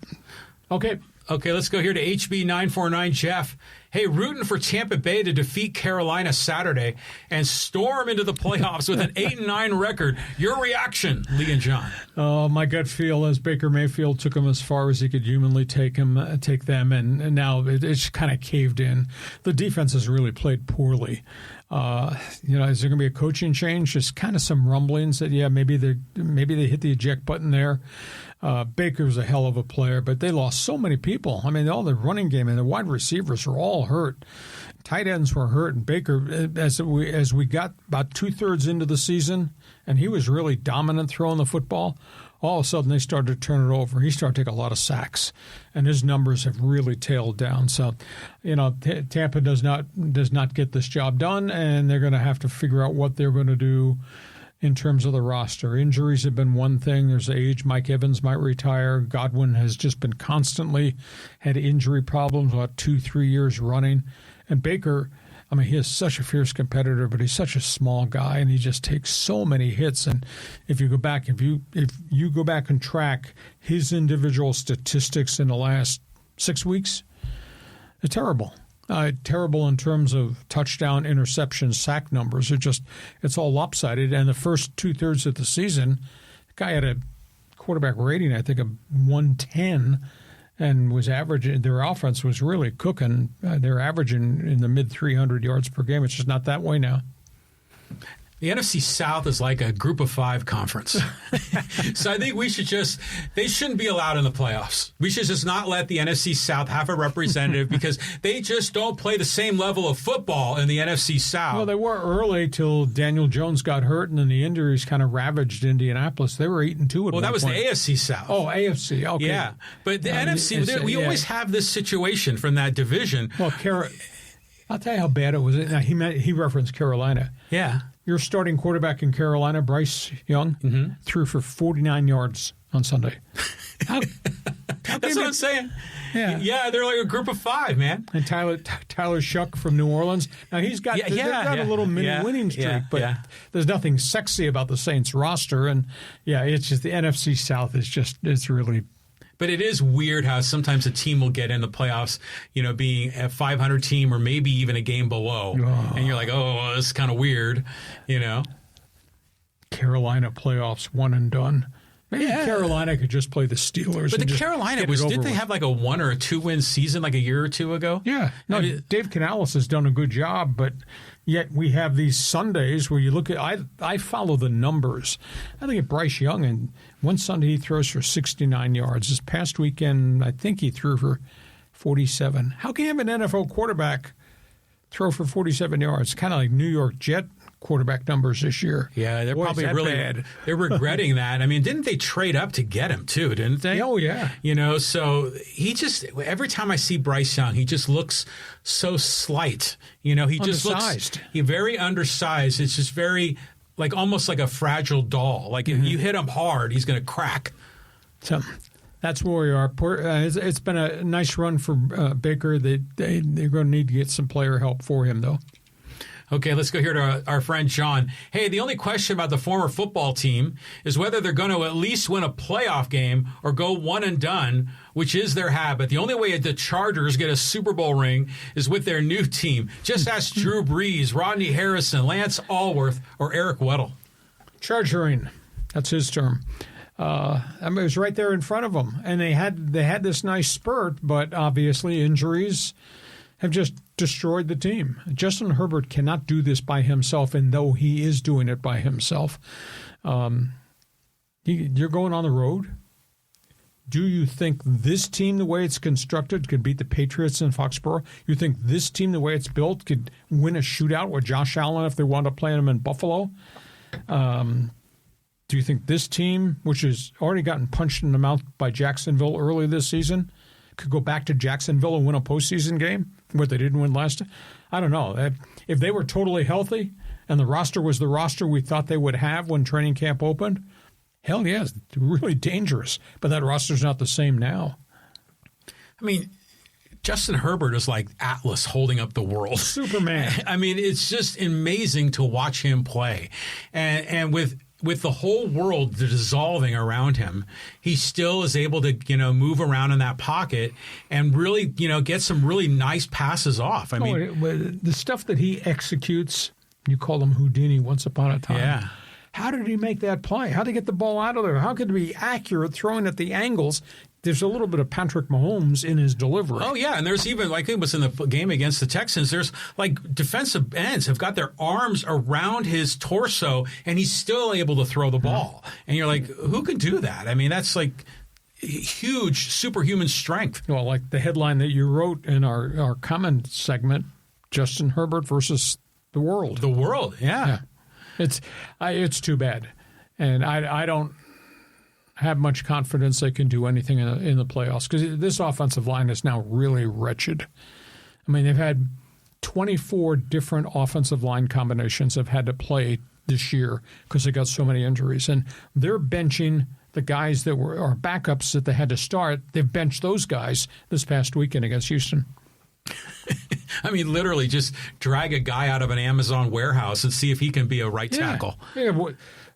Okay, let's go here to HB949 Jeff. Hey, rooting for Tampa Bay to defeat Carolina Saturday and storm into the playoffs with an 8-9 record. Your reaction, Lee and John? Oh, my gut feel is Baker Mayfield took him as far as he could humanly take them, and now it's kind of caved in. The defense has really played poorly. Is there going to be a coaching change? Just kind of some rumblings that maybe they hit the eject button there. Baker's a hell of a player, but they lost so many people. I mean, all the running game and the wide receivers were all hurt. Tight ends were hurt, and Baker, as we got about 2/3 into the season, and he was really dominant throwing the football, all of a sudden they started to turn it over. He started to take a lot of sacks, and his numbers have really tailed down. So, Tampa does not get this job done, and they're going to have to figure out what they're going to do in terms of the roster. Injuries have been one thing. There's age. Mike Evans might retire. Godwin has just been constantly had injury problems about 2-3 years running. And Baker, I mean, he is such a fierce competitor, but he's such a small guy, and he just takes so many hits. And if you go back and track his individual statistics in the last 6 weeks, they're terrible. Terrible in terms of touchdown, interception, sack numbers. It's all lopsided. And the first 2/3 of the season, the guy had a quarterback rating, I think, of 110, and was averaging. Their offense was really cooking. They're averaging in the mid 300 yards per game. It's just not that way now. The NFC South is like a group of 5 conference. So I think they shouldn't be allowed in the playoffs. We should just not let the NFC South have a representative because they just don't play the same level of football in the NFC South. Well, they were early till Daniel Jones got hurt, and then the injuries kind of ravaged Indianapolis. They were 8-2 at Well, that was point. The AFC South. Oh, AFC. Okay. Yeah. But the NFC, we always have this situation from that division. Well, I'll tell you how bad it was. Now, he referenced Carolina. Yeah. Your starting quarterback in Carolina, Bryce Young, threw for 49 yards on Sunday. That's what I'm saying. Yeah, they're like a group of 5, man. And Tyler Shuck from New Orleans. Now they've got a little mini winning streak, but there's nothing sexy about the Saints roster. And it's just the NFC South it's really. But it is weird how sometimes a team will get in the playoffs, being a 500 team or maybe even a game below. Oh. And you're like, oh, this is kind of weird, Carolina playoffs, one and done. Maybe Carolina could just play the Steelers. But the Carolina didn't they have like a 1 or a 2-win season like a year or two ago? Yeah. No, Dave Canales has done a good job, but yet we have these Sundays where you look at I follow the numbers. I think at Bryce Young, and one Sunday he throws for 69 yards. This past weekend, I think he threw for 47. How can you have an NFL quarterback throw for 47 yards? Kind of like New York Jet quarterback numbers this year. Yeah, they're probably really bad. They're regretting that. I mean, didn't they trade up to get him too, didn't they? Oh, yeah. So he just, every time I see Bryce Young, he just looks so slight. He just looks very undersized. It's just very, like almost like a fragile doll. Like if you hit him hard, he's going to crack. So that's where we are. It's been a nice run for Baker. They're going to need to get some player help for him, though. Okay, let's go here to our friend John. Hey, the only question about the former football team is whether they're going to at least win a playoff game or go one and done, which is their habit. The only way the Chargers get a Super Bowl ring is with their new team. Just ask Drew Brees, Rodney Harrison, Lance Allworth, or Eric Weddle. Chargering, that's his term. It was right there in front of them, and they had this nice spurt, but obviously injuries have just destroyed the team. Justin Herbert cannot do this by himself, and though he is doing it by himself, you're going on the road. Do you think this team, the way it's constructed, could beat the Patriots in Foxborough? You think this team, the way it's built, could win a shootout with Josh Allen if they wound up playing him in Buffalo? Do you think this team, which has already gotten punched in the mouth by Jacksonville early this season, could go back to Jacksonville and win a postseason game where they didn't win last time? I don't know. If they were totally healthy and the roster was the roster we thought they would have when training camp opened, hell yes, really dangerous. But that roster's not the same now. I mean, Justin Herbert is like Atlas holding up the world. Superman. I mean, it's just amazing to watch him play. And with the whole world dissolving around him, he still is able to, move around in that pocket and really, get some really nice passes off. I mean, the stuff that he executes, you call him Houdini once upon a time. Yeah. How did he make that play? How did he get the ball out of there? How could he be accurate throwing at the angles? There's a little bit of Patrick Mahomes in his delivery. Oh, yeah. And there's even, like it was in the game against the Texans, there's like defensive ends have got their arms around his torso, and he's still able to throw the ball. And you're like, who can do that? I mean, that's like huge superhuman strength. Well, like the headline that you wrote in our comment segment, Justin Herbert versus the world. The world, yeah. It's too bad. And I don't have much confidence they can do anything in the playoffs because this offensive line is now really wretched. I mean, they've had 24 different offensive line combinations have had to play this year because they got so many injuries. And they're benching the guys that are backups that they had to start. They've benched those guys this past weekend against Houston. I mean, literally just drag a guy out of an Amazon warehouse and see if he can be a right tackle. Yeah,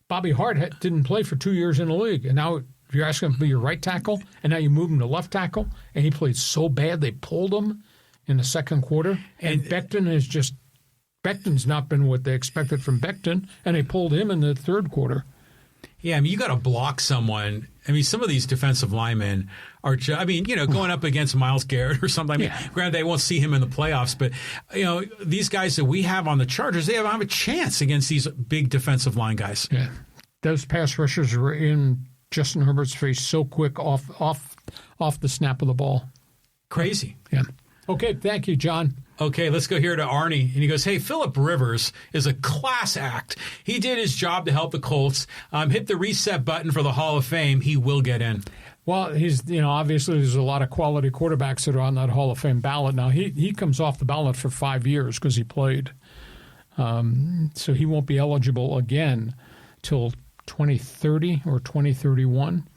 Bobby Hart didn't play for 2 years in the league, and now you're asking him to be your right tackle, and now you move him to left tackle, and he played so bad they pulled him in the second quarter. And Becton's not been what they expected from Becton, and they pulled him in the third quarter. Yeah, I mean, you got to block someone. I mean, some of these defensive linemen are, going up against Myles Garrett or something. I mean, granted, they won't see him in the playoffs, but, these guys that we have on the Chargers, they have a chance against these big defensive line guys. Yeah. Those pass rushers were in Justin Herbert's face so quick off the snap of the ball. Crazy. Yeah. Okay, thank you, John. Okay, let's go here to Arnie. And he goes, hey, Phillip Rivers is a class act. He did his job to help the Colts. Hit the reset button for the Hall of Fame. He will get in. Well, he's, obviously there's a lot of quality quarterbacks that are on that Hall of Fame ballot. Now, he comes off the ballot for 5 years because he played. So he won't be eligible again till 2030 or 2031.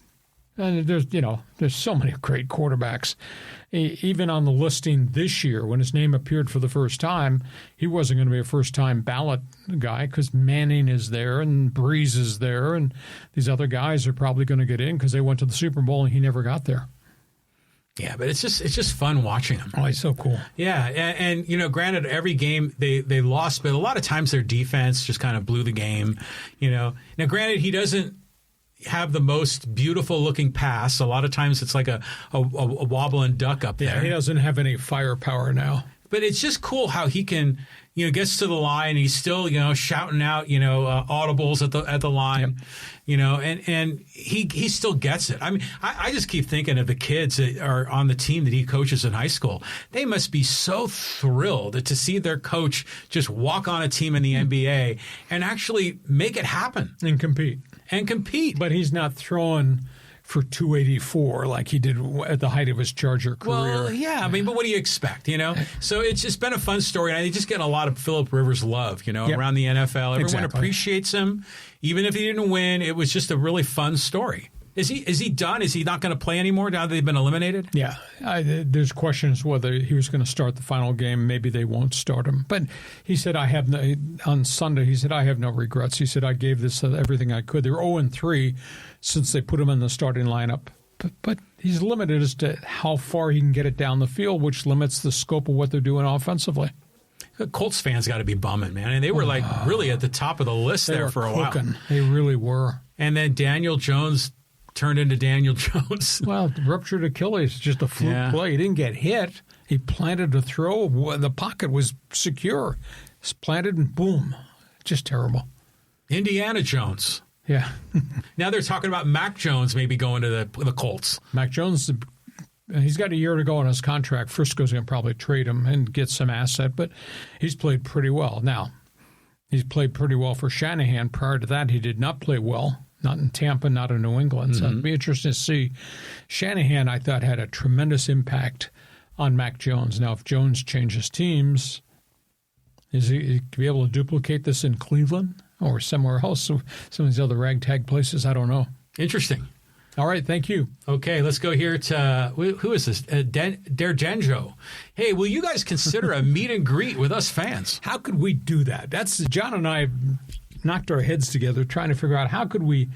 And there's so many great quarterbacks. Even on the listing this year, when his name appeared for the first time, he wasn't going to be a first-time ballot guy because Manning is there and Breeze is there, and these other guys are probably going to get in because they went to the Super Bowl and he never got there. Yeah, but it's just fun watching him. Oh, he's so cool. Yeah, and granted, every game they lost, but a lot of times their defense just kind of blew the game. Now, granted, he doesn't have the most beautiful looking pass. A lot of times it's like a wobbling duck up there. Yeah, he doesn't have any firepower now. But it's just cool how he can, gets to the line and he's still, shouting out, audibles at the line, and he still gets it. I mean, I just keep thinking of the kids that are on the team that he coaches in high school. They must be so thrilled to see their coach just walk on a team in the NBA and actually make it happen. And compete. But he's not throwing for 284 like he did at the height of his Charger career. Well, yeah. I mean, but what do you expect, So it's just been a fun story. And I just get a lot of Phillip Rivers love, around the NFL. Everyone appreciates him. Even if he didn't win, it was just a really fun story. Is he done? Is he not going to play anymore now that they've been eliminated? Yeah. There's questions whether he was going to start the final game. Maybe they won't start him. But he said, on Sunday, he said, I have no regrets. He said, I gave this everything I could. They're 0-3 since they put him in the starting lineup. But he's limited as to how far he can get it down the field, which limits the scope of what they're doing offensively. The Colts fans got to be bumming, man. And they were really at the top of the list there for a while. They really were. And then Daniel Jones turned into Daniel Jones. Well, ruptured Achilles, just a fluke play. He didn't get hit. He planted a throw. The pocket was secure. It's planted and boom. Just terrible. Indiana Jones. Yeah. Now they're talking about Mac Jones maybe going to the Colts. Mac Jones, he's got a year to go on his contract. Frisco's going to probably trade him and get some asset, but he's played pretty well. Now, he's played pretty well for Shanahan. Prior to that, he did not play well. Not in Tampa, not in New England. So it'd be interesting to see. Shanahan, I thought, had a tremendous impact on Mac Jones. Now, if Jones changes teams, is he going to be able to duplicate this in Cleveland or somewhere else? Some of these other ragtag places, I don't know. Interesting. All right, thank you. Okay, let's go here to, who is this? Derjanjo. Hey, will you guys consider a meet and greet with us fans? How could we do that? John and I knocked our heads together trying to figure out how could we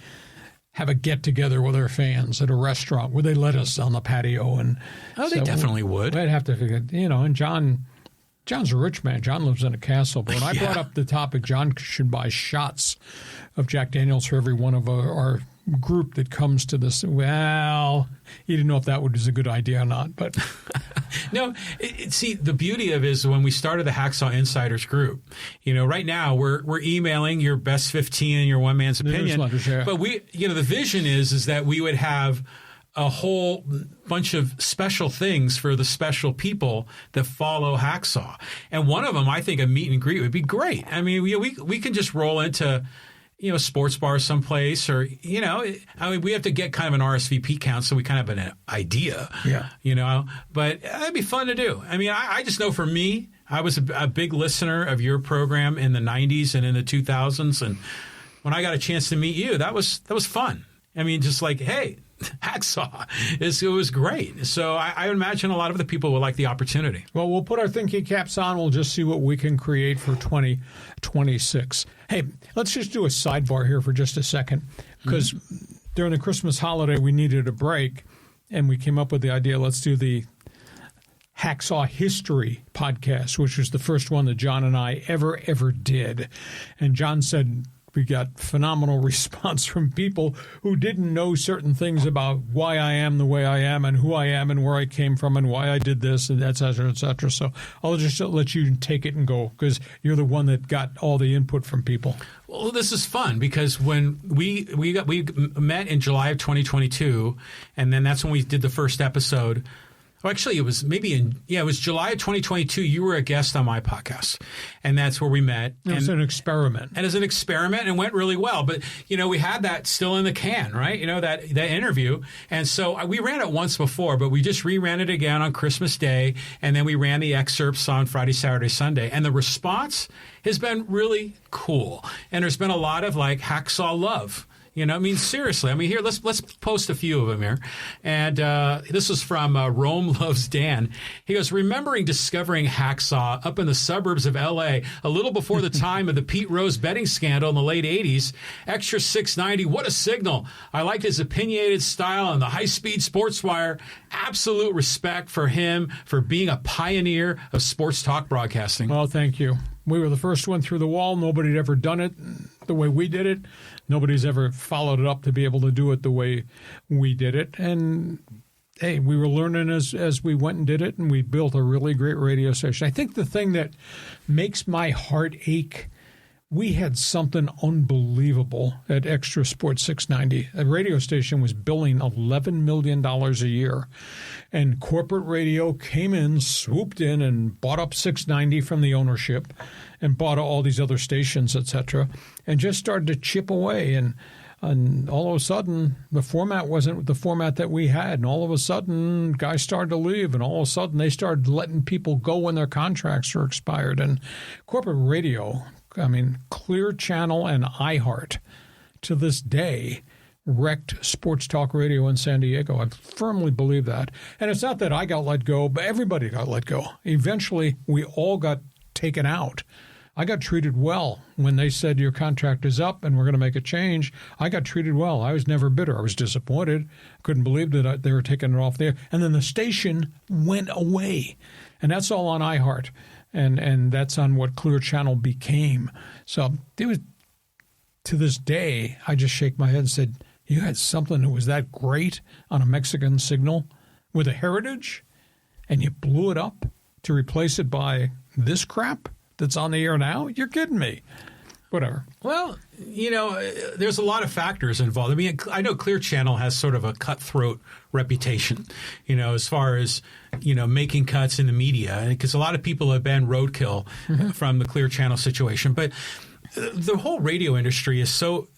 have a get-together with our fans at a restaurant. Would they let us on the patio? And they definitely would. We'd have to figure, and John's a rich man. John lives in a castle. But when I brought up the topic, John should buy shots of Jack Daniels for every one of our group that comes to this. Well, he didn't know if that was a good idea or not. But no, see, the beauty of it is when we started the Hacksaw Insiders group, right now we're emailing your best 15 and your one man's opinion. Yeah. But the vision is that we would have a whole bunch of special things for the special people that follow Hacksaw. And one of them, I think a meet and greet would be great. I mean, we can just roll into sports bar someplace, or we have to get kind of an RSVP count so we kind of have an idea. Yeah. But that'd be fun to do. I mean, I just know for me, I was a big listener of your program in the 90s and in the 2000s, and when I got a chance to meet you, that was fun. I mean, just like, hey, Hacksaw, it was great. So I imagine a lot of the people would like the opportunity. Well, we'll put our thinking caps on. We'll just see what we can create for 2026. Hey, let's just do a sidebar here for just a second, because during the Christmas holiday, we needed a break, and we came up with the idea, let's do the Hacksaw History podcast, which was the first one that John and I ever did. And John said, we got phenomenal response from people who didn't know certain things about why I am the way I am and who I am and where I came from and why I did this and et cetera, et cetera. So I'll just let you take it and go, because you're the one that got all the input from people. Well, this is fun because when we met in July of 2022, and then that's when we did the first episode. Well, actually, it was it was July of 2022. You were a guest on my podcast, and that's where we met. It was an experiment. And as an experiment, and went really well. But, we had that still in the can, right? That interview. And so we ran it once before, but we just reran it again on Christmas Day, and then we ran the excerpts on Friday, Saturday, Sunday. And the response has been really cool. And there's been a lot of, Hacksaw love. Seriously. Here, let's post a few of them here. And this is from Rome Loves Dan. He goes, remembering discovering Hacksaw up in the suburbs of L.A. a little before the time of the Pete Rose betting scandal in the late 80s. Extra 690, what a signal. I liked his opinionated style and the high-speed sports wire. Absolute respect for him for being a pioneer of sports talk broadcasting. Well, thank you. We were the first one through the wall. Nobody had ever done it the way we did it. Nobody's ever followed it up to be able to do it the way we did it. And, hey, we were learning as we went and did it, and we built a really great radio station. I think the thing that makes my heart ache, we had something unbelievable at Extra Sports 690. A radio station was billing $11 million a year. And corporate radio came in, swooped in, and bought up 690 from the ownership and bought all these other stations, et cetera, and just started to chip away. And all of a sudden, the format wasn't the format that we had. And all of a sudden, guys started to leave. And all of a sudden, they started letting people go when their contracts were expired. And corporate radio, Clear Channel and iHeart, to this day, wrecked sports talk radio in San Diego. I firmly believe that. And it's not that I got let go, but everybody got let go. Eventually, we all got taken out. I got treated well when they said your contract is up and we're going to make a change. I got treated well. I was never bitter. I was disappointed. Couldn't believe that they were taking it off there. And then the station went away. And that's all on iHeart. And that's on what Clear Channel became. So it was, to this day, I just shake my head and said, you had something that was that great on a Mexican signal with a heritage, and you blew it up to replace it by this crap that's on the air now? You're kidding me. whatever. Well, there's a lot of factors involved. I mean, I know Clear Channel has sort of a cutthroat reputation, as far as, making cuts in the media, because a lot of people have been roadkill from the Clear Channel situation. But the whole radio industry is so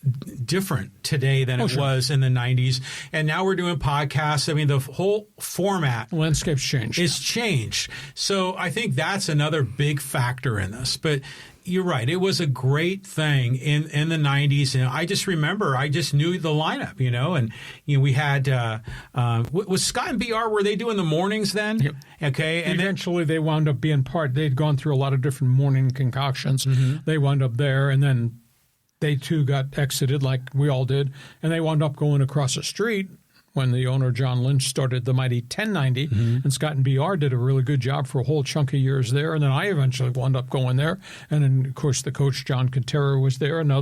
different today than it was in the 90s. And now we're doing podcasts. I mean, the whole format landscape's changed. It's changed. So I think that's another big factor in this. But you're right. It was a great thing in the 90s. And I just remember, I just knew the lineup, and we had, was Scott and BR, were they doing the mornings then? Yep. Okay. And eventually they wound up being they'd gone through a lot of different morning concoctions. They wound up there, and then they too got exited like we all did. And they wound up going across the street when the owner, John Lynch, started the mighty 1090, and Scott and BR did a really good job for a whole chunk of years there. And then I eventually wound up going there. And then, of course, the coach, John Quintero, was there, and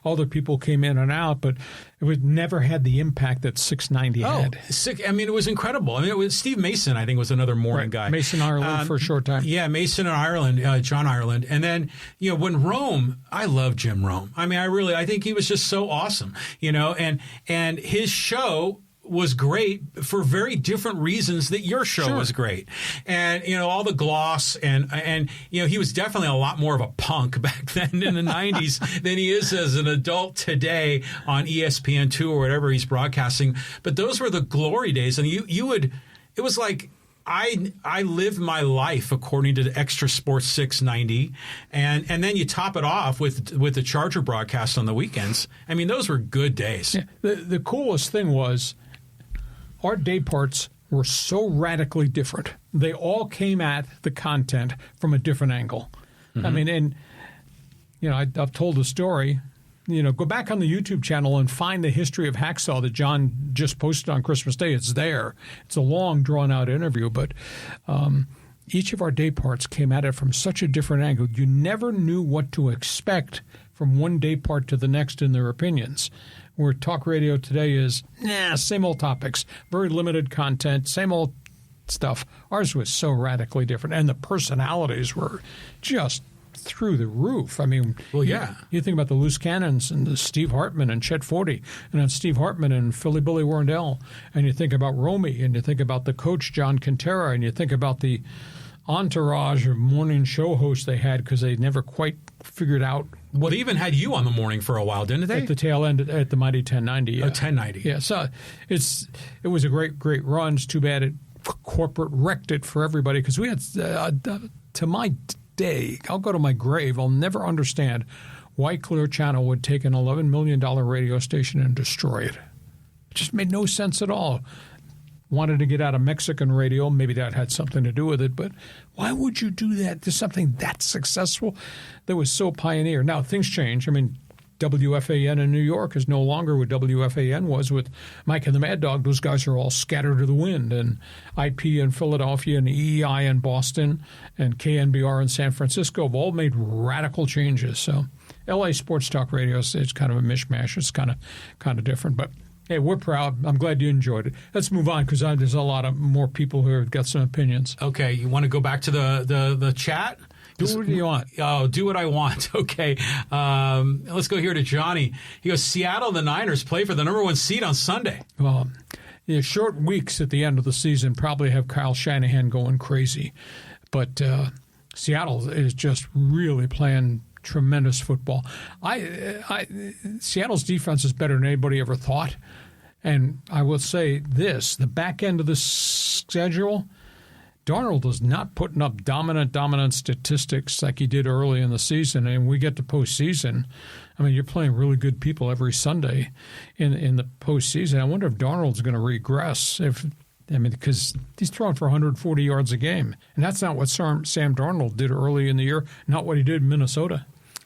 other people came in and out. But it never had the impact that 690 had. I mean, it was incredible. I mean, it was Steve Mason, I think, was another morning guy. Mason Ireland for a short time. Yeah, Mason and Ireland, John Ireland. And then, when Rome, I love Jim Rome. I mean, I think he was just so awesome, and his show was great for very different reasons that your show was great. And, all the gloss and he was definitely a lot more of a punk back then in the 90s than he is as an adult today on ESPN2 or whatever he's broadcasting. But those were the glory days. And it was like, I lived my life according to the Extra Sports 690, and then you top it off with the Charger broadcast on the weekends. I mean, those were good days. Yeah. The coolest thing was, our day parts were so radically different. They all came at the content from a different angle. I mean, and, I've told the story. Go back on the YouTube channel and find the history of Hacksaw that John just posted on Christmas Day. It's there. It's a long, drawn-out interview, but each of our day parts came at it from such a different angle. You never knew what to expect from one day part to the next in their opinions. Where talk radio today is, same old topics, very limited content, same old stuff. Ours was so radically different, and the personalities were just through the roof. I mean, you think about the Loose Cannons and the Steve Hartman and Chet Forty, and then Steve Hartman and Philly Billy Warrendale, and you think about Romy, and you think about the coach, John Quintero, and you think about the entourage of morning show hosts they had because they never quite figured out. Well, they even had you on the morning for a while, didn't they? At the tail end, at the mighty 1090. Yeah. 1090. Yeah, so it was a great run. It's too bad corporate wrecked it for everybody because we had, to my day, I'll go to my grave, I'll never understand why Clear Channel would take an $11 million radio station and destroy it. It just made no sense at all. Wanted to get out of Mexican radio. Maybe that had something to do with it. But why would you do that to something that successful that was so pioneer? Now, things change. I mean, WFAN in New York is no longer what WFAN was with Mike and the Mad Dog. Those guys are all scattered to the wind. And IP in Philadelphia and EEI in Boston and KNBR in San Francisco have all made radical changes. So LA Sports Talk Radio is kind of a mishmash. It's kind of different. But hey, we're proud. I'm glad you enjoyed it. Let's move on because there's a lot of more people who have got some opinions. Okay, you want to go back to the chat? Do what you want. Oh, do what I want. Okay. Let's go here to Johnny. He goes, Seattle, the Niners play for the number 1 seed on Sunday. Well, short weeks at the end of the season probably have Kyle Shanahan going crazy. But Seattle is just really playing tremendous football. Seattle's defense is better than anybody ever thought. And I will say this, the back end of the schedule, Darnold is not putting up dominant statistics like he did early in the season. And we get to postseason, I mean, you're playing really good people every Sunday in the postseason. I wonder if Darnold's going to regress because he's throwing for 140 yards a game. And that's not what Sam Darnold did early in the year, not what he did in Minnesota.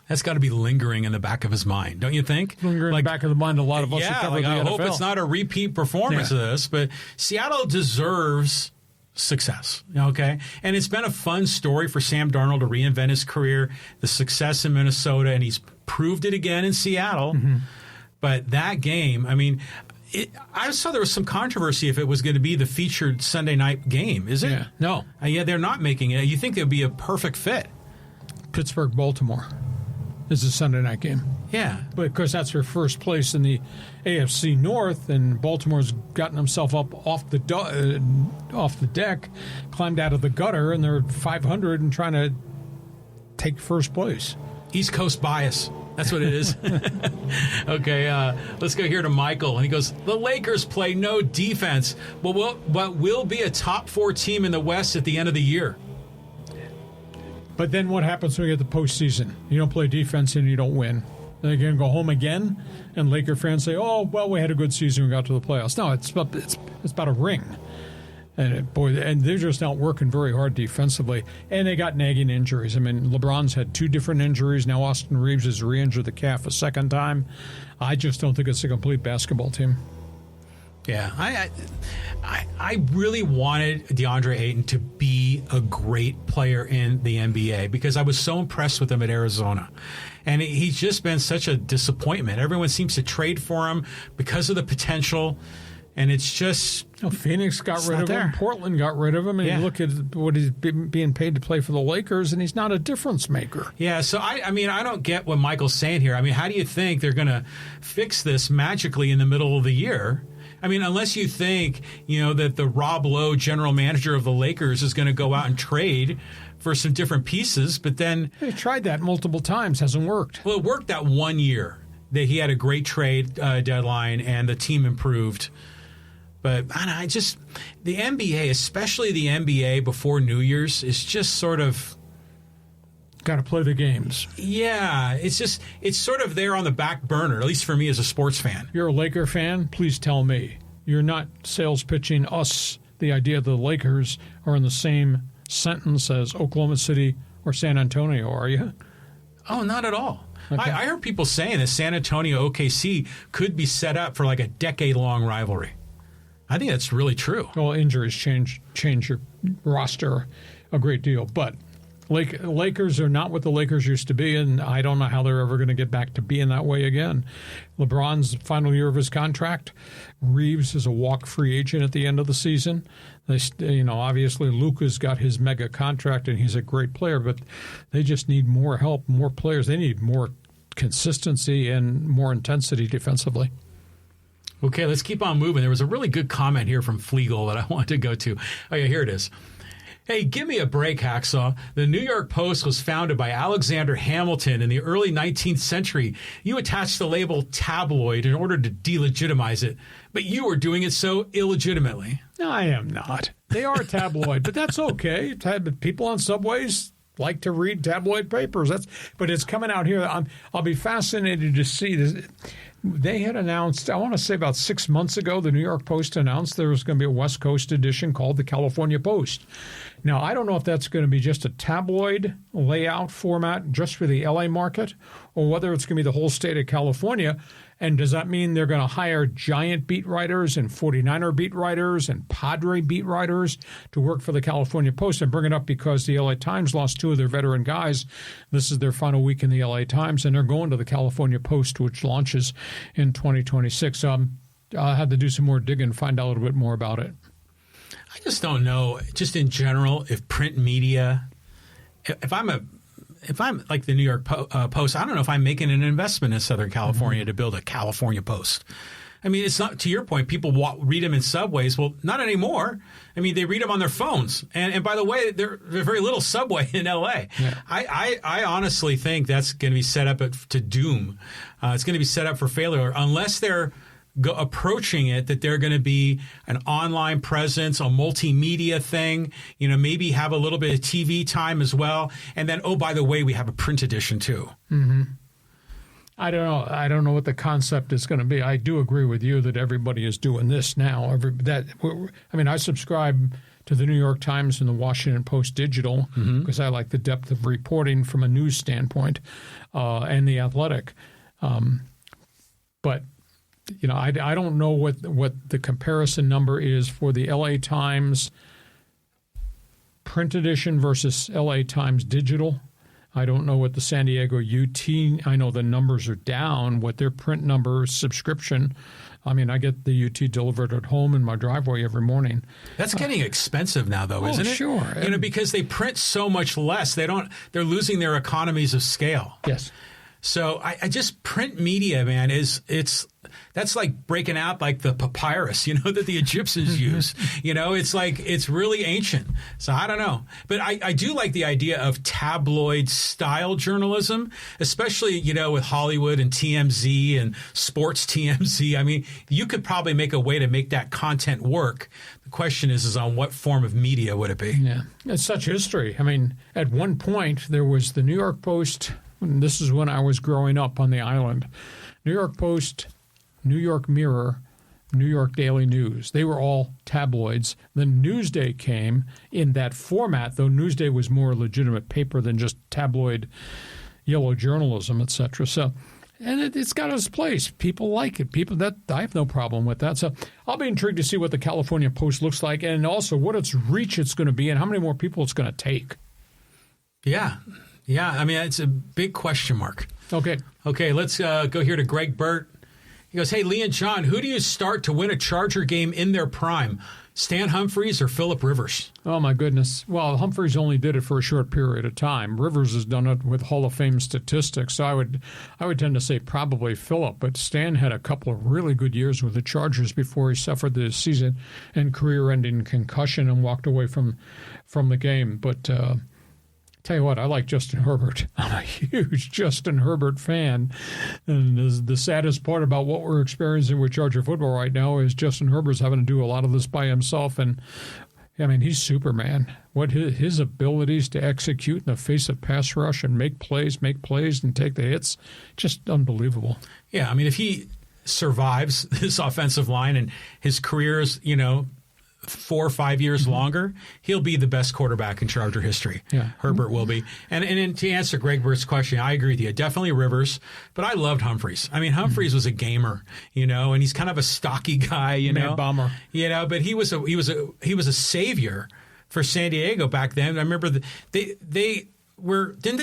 That's got to be lingering in the back of his mind, don't you think? Lingering in the back of the mind, a lot of us who cover the NFL. I hope it's not a repeat performance of this, but Seattle deserves success, okay? And it's been a fun story for Sam Darnold to reinvent his career, the success in Minnesota, and he's proved it again in Seattle. Mm-hmm. But that game, I mean, I saw there was some controversy if it was going to be the featured Sunday night game. Is it? Yeah. No. They're not making it. You think it would be a perfect fit. Pittsburgh, Baltimore. is the Sunday night game. Yeah. But of course, that's her first place in the AFC North, and Baltimore's gotten himself up off the deck, climbed out of the gutter, and they're 500 and trying to take first place. East Coast bias. That's what it is. Okay, let's go here to Michael. And he goes, the Lakers play no defense, but will be a top 4 team in the West at the end of the year. But then what happens when you get the postseason? You don't play defense and you don't win. They're going to go home again, and Laker fans say, oh, well, we had a good season. We got to the playoffs. No, it's about a ring. And they're just not working very hard defensively. And they got nagging injuries. I mean, LeBron's had 2 different injuries. Now Austin Reeves has re-injured the calf a second time. I just don't think it's a complete basketball team. Yeah, I really wanted DeAndre Ayton to be a great player in the NBA because I was so impressed with him at Arizona. And he's just been such a disappointment. Everyone seems to trade for him because of the potential. And it's just... Phoenix got rid of him. Portland got rid of him. And you look at what he's being paid to play for the Lakers, and he's not a difference maker. Yeah, so I mean, I don't get what Michael's saying here. I mean, how do you think they're going to fix this magically in the middle of the year? I mean, unless you think, that the Rob Lowe general manager of the Lakers is going to go out and trade for some different pieces, but then... They tried that multiple times. Hasn't worked. Well, it worked that 1 year that he had a great trade deadline and the team improved. But the NBA, especially the NBA before New Year's, is just sort of... Got to play the games. Yeah, it's sort of there on the back burner, at least for me as a sports fan. You're a Laker fan? Please tell me. You're not sales pitching us the idea that the Lakers are in the same sentence as Oklahoma City or San Antonio, are you? Oh, not at all. Okay. I heard people saying that San Antonio OKC could be set up for like a decade-long rivalry. I think that's really true. Well, injuries change your roster a great deal, but Lakers are not what the Lakers used to be, and I don't know how they're ever going to get back to being that way again. LeBron's final year of his contract. Reeves is a walk free agent at the end of the season. Obviously Luka's got his mega contract, and he's a great player, but they just need more help, more players. They need more consistency and more intensity defensively. Okay, let's keep on moving. There was a really good comment here from Flegel that I wanted to go to. Oh, yeah, here it is. Hey, give me a break, Hacksaw. The New York Post was founded by Alexander Hamilton in the early 19th century. You attached the label tabloid in order to delegitimize it, but you were doing it so illegitimately. No, I am not. They are tabloid, but that's okay. People on subways like to read tabloid papers. But it's coming out here. I'll be fascinated to see this. They had announced, I want to say about 6 months ago, the New York Post announced there was going to be a West Coast edition called the California Post. Now, I don't know if that's going to be just a tabloid layout format just for the LA market, or whether it's going to be the whole state of California. And does that mean they're going to hire Giant beat writers and 49er beat writers and Padre beat writers to work for the California Post? And bring it up because the LA Times lost 2 of their veteran guys. This is their final week in the LA Times, and they're going to the California Post, which launches in 2026. So I'll have to do some more digging and find out a little bit more about it. I just don't know, just in general, if print media, if I'm like the New York Post, I don't know if I'm making an investment in Southern California to build a California Post. I mean, it's not, to your point, people read them in subways. Well, not anymore. I mean, they read them on their phones. And by the way, there's very little subway in L.A. Yeah. I honestly think that's going to be set up to doom. It's going to be set up for failure unless they're approaching it that they're going to be an online presence, a multimedia thing, maybe have a little bit of TV time as well. And then, oh, by the way, we have a print edition too. Mm-hmm. I don't know. I don't know what the concept is going to be. I do agree with you that everybody is doing this now. I subscribe to the New York Times and the Washington Post digital because I like the depth of reporting from a news standpoint, and the Athletic. But I don't know what the comparison number is for the LA Times print edition versus LA Times digital. I don't know what the San Diego UT, I know the numbers are down, what their print number subscription. I mean, I get the UT delivered at home in my driveway every morning. That's getting expensive now, though, isn't it? Sure. Because they print so much less. They're losing their economies of scale. Yes. So I just print media, man, that's like breaking out like the papyrus, that the Egyptians use. It's like it's really ancient. So I don't know. But I do like the idea of tabloid style journalism, especially, with Hollywood and TMZ and sports TMZ. I mean, you could probably make a way to make that content work. The question is on what form of media would it be? Yeah, it's such history. I mean, at one point there was the New York Post. This is when I was growing up on the island. New York Post, New York Mirror, New York Daily News. They were all tabloids. Then Newsday came in that format, though Newsday was more a legitimate paper than just tabloid yellow journalism, etc. So, and it's got its place. People like it. I have no problem with that. So I'll be intrigued to see what the California Post looks like, and also what its reach it's going to be and how many more people it's going to take. Yeah. Yeah, I mean, it's a big question mark. Okay, let's go here to Greg Burt. He goes, hey, Lee and John, who do you start to win a Charger game in their prime? Stan Humphries or Phillip Rivers? Oh, my goodness. Well, Humphries only did it for a short period of time. Rivers has done it with Hall of Fame statistics. So I would tend to say probably Phillip. But Stan had a couple of really good years with the Chargers before he suffered the season and career-ending concussion and walked away from the game. But tell you what, I like Justin Herbert. I'm a huge Justin Herbert fan. And the saddest part about what we're experiencing with Charger football right now is Justin Herbert's having to do a lot of this by himself. And, I mean, he's Superman. What his abilities to execute in the face of pass rush and make plays and take the hits, just unbelievable. Yeah, I mean, if he survives this offensive line and his career is, 4 or 5 years longer, he'll be the best quarterback in Charger history. Yeah. Herbert will be. And to answer Greg Burt's question, I agree with you. Definitely Rivers, but I loved Humphries. I mean, Humphries was a gamer, and he's kind of a stocky guy, Mad bomber. But he was a savior for San Diego back then. I remember didn't they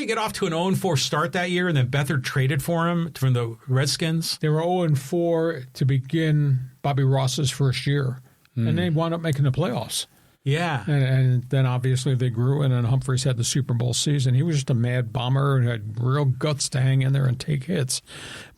get off to an 0-4 start that year, and then Beathard traded for him from the Redskins? They were 0-4 to begin Bobby Ross's first year. And they wound up making the playoffs. Yeah. And then obviously they grew, and then Humphries had the Super Bowl season. He was just a mad bomber and had real guts to hang in there and take hits.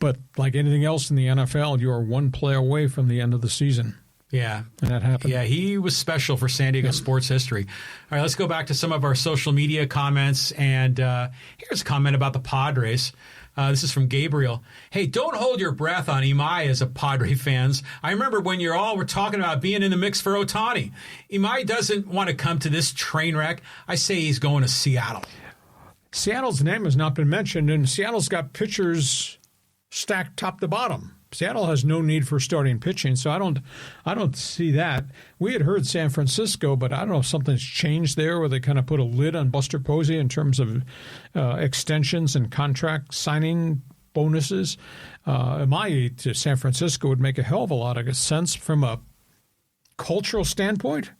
But like anything else in the NFL, you are one play away from the end of the season. Yeah. And that happened. Yeah, he was special for San Diego sports history. All right, let's go back to some of our social media comments. And here's a comment about the Padres. This is from Gabriel. Hey, don't hold your breath on IMAI as a Padre fans. I remember when you all were talking about being in the mix for Ohtani. IMAI doesn't want to come to this train wreck. I say he's going to Seattle. Seattle's name has not been mentioned, and Seattle's got pitchers stacked top to bottom. Seattle has no need for starting pitching, so I don't see that. We had heard San Francisco, but I don't know if something's changed there where they kind of put a lid on Buster Posey in terms of extensions and contract signing bonuses. IMAI to San Francisco would make a hell of a lot of sense from a cultural standpoint.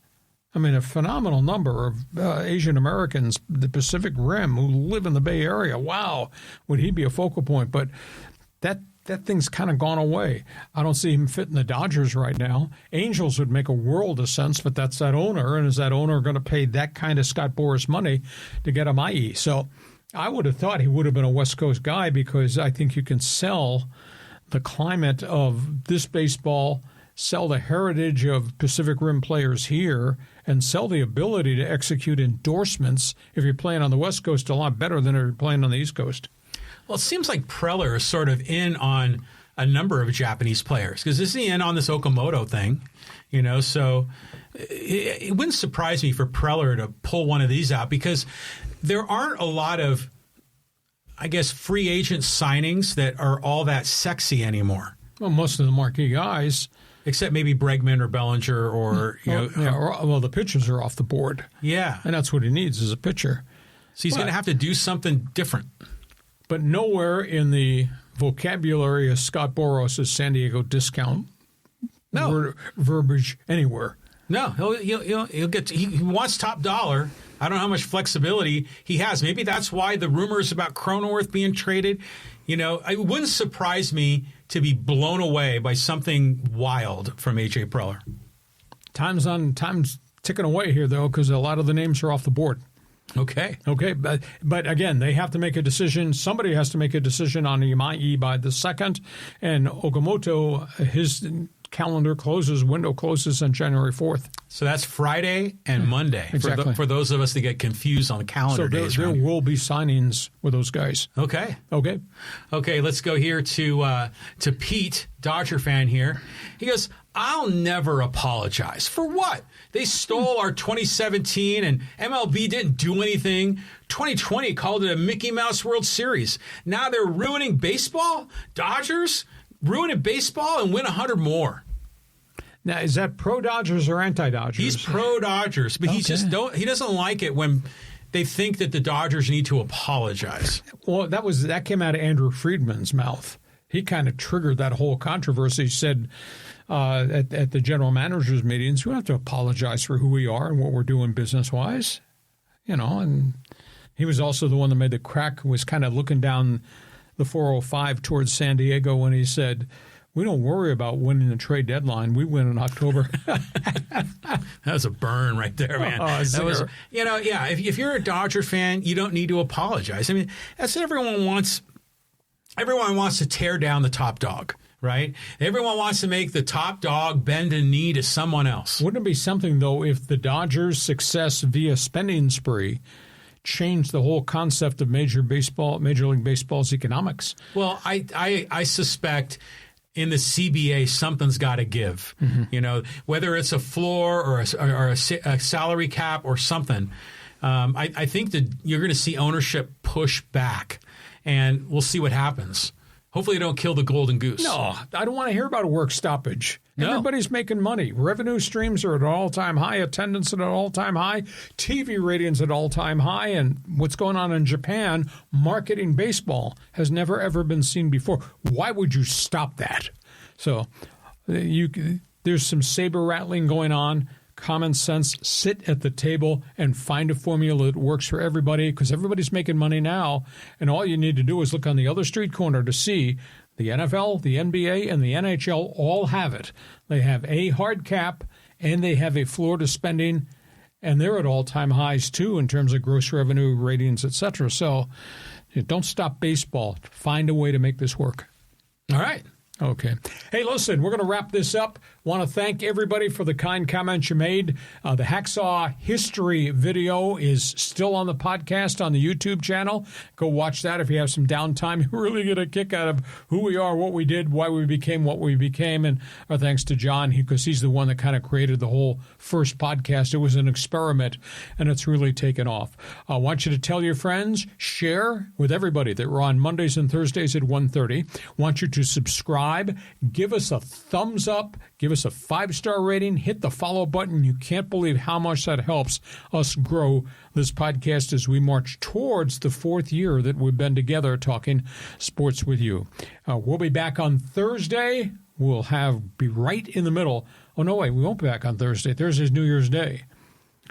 I mean, a phenomenal number of Asian Americans, the Pacific Rim, who live in the Bay Area. Wow, would he be a focal point? But that thing's kind of gone away. I don't see him fitting the Dodgers right now. Angels would make a world of sense, but that's that owner, and is that owner going to pay that kind of Scott Boras money to get him IE? So I would have thought he would have been a West Coast guy, because I think you can sell the climate of this baseball, sell the heritage of Pacific Rim players here, and sell the ability to execute endorsements if you're playing on the West Coast a lot better than if you're playing on the East Coast. Well, it seems like Preller is sort of in on a number of Japanese players, because is he in on this OKAMOTO thing? So it wouldn't surprise me for Preller to pull one of these out, because there aren't a lot of, I guess, free agent signings that are all that sexy anymore. Well, most of the marquee guys, except maybe Bregman or Bellinger or the pitchers are off the board. Yeah, and that's what he needs is a pitcher. So he's going to have to do something different. But nowhere in the vocabulary of Scott Boras' San Diego discount verbiage anywhere. No, he'll get. He wants top dollar. I don't know how much flexibility he has. Maybe that's why the rumors about Cronenworth being traded. It wouldn't surprise me to be blown away by something wild from A.J. Preller. Time's ticking away here, though, because a lot of the names are off the board. Okay. Okay, but again, they have to make a decision. Somebody has to make a decision on IMAI by the 2nd, and OKAMOTO, his window closes on January 4th. So that's Friday and Monday Exactly. for those of us that get confused on the calendar days. So there will be signings with those guys. Okay. Okay. Let's go here to Pete, Dodger fan here. He goes, I'll never apologize. For what? They stole our 2017 and MLB didn't do anything. 2020 called it a Mickey Mouse World Series. Now they're ruining baseball? Dodgers? Ruining baseball and win 100 more. Now, is that pro-Dodgers or anti-Dodgers? He's pro-Dodgers, but he doesn't like it when they think that the Dodgers need to apologize. Well, that came out of Andrew Friedman's mouth. He kind of triggered that whole controversy. He said at the general managers meetings, we don't have to apologize for who we are and what we're doing business-wise. And he was also the one that made the crack, was kind of looking down the 405 towards San Diego when he said, we don't worry about winning the trade deadline. We win in October. That was a burn right there, man. That was, if you're a Dodger fan, you don't need to apologize. I mean, that's what everyone wants. Everyone wants to tear down the top dog, right? Everyone wants to make the top dog bend a knee to someone else. Wouldn't it be something, though, if the Dodgers' success via spending spree changed the whole concept of Major League Baseball's economics? Well, I suspect in the CBA something's got to give. Mm-hmm. Whether it's a floor or a salary cap or something. I think that you're going to see ownership push back, and we'll see what happens. Hopefully, they don't kill the golden goose. No, I don't want to hear about a work stoppage. No. Everybody's making money. Revenue streams are at an all-time high. Attendance at an all-time high. TV ratings at all-time high. And what's going on in Japan, marketing baseball has never, ever been seen before. Why would you stop that? So there's some saber rattling going on. Common sense, sit at the table and find a formula that works for everybody, because everybody's making money now. And all you need to do is look on the other street corner to see the NFL, the NBA, and the NHL all have it. They have a hard cap, and they have a floor to spending, and they're at all-time highs, too, in terms of gross revenue, ratings, etc. So don't stop baseball. Find a way to make this work. All right. Okay. Hey, listen, we're going to wrap this up. Want to thank everybody for the kind comments you made. The Hacksaw History video is still on the podcast on the YouTube channel. Go watch that if you have some downtime. You really get a kick out of who we are, what we did, why we became what we became. And our thanks to John, because he's the one that kind of created the whole first podcast. It was an experiment, and it's really taken off. I want you to tell your friends, share with everybody that we're on Mondays and Thursdays at 1:30. Want you to subscribe, give us a thumbs up, give us a 5-star rating, hit the follow button. You can't believe how much that helps us grow this podcast as we march towards the 4th year that we've been together talking sports with you. We'll be back on Thursday. We'll be right in the middle. Oh, no, wait, we won't be back on Thursday. Thursday's New Year's Day.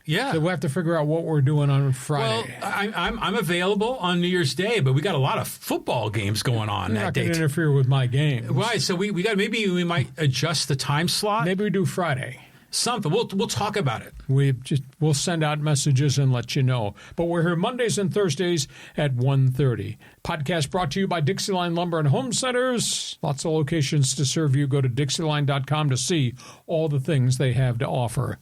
Yeah. So we'll have to figure out what we're doing on Friday. Well, I'm available on New Year's Day, but we got a lot of football games going on that day. You're not going to interfere with my game. Right. So we got, maybe we might adjust the time slot. Maybe we do Friday. Something. We'll talk about it. We'll send out messages and let you know. But we're here Mondays and Thursdays at 1:30. Podcast brought to you by Dixieline Lumber and Home Centers. Lots of locations to serve you. Go to Dixieline.com to see all the things they have to offer.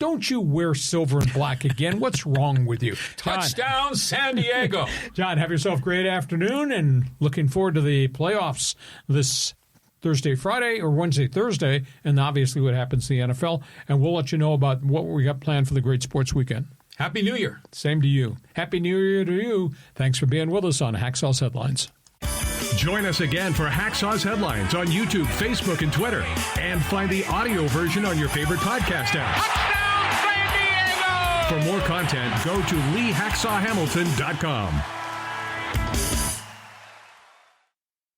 Don't you wear silver and black again? What's wrong with you? Touchdown, San Diego. John, have yourself a great afternoon, and looking forward to the playoffs this Thursday, Friday, or Wednesday, Thursday, and obviously what happens in the NFL. And we'll let you know about what we got planned for the great sports weekend. Happy New Year. Same to you. Happy New Year to you. Thanks for being with us on Hacksaw's Headlines. Join us again for Hacksaw's Headlines on YouTube, Facebook, and Twitter. And find the audio version on your favorite podcast app. Touchdown, San Diego! For more content, go to LeeHacksawHamilton.com.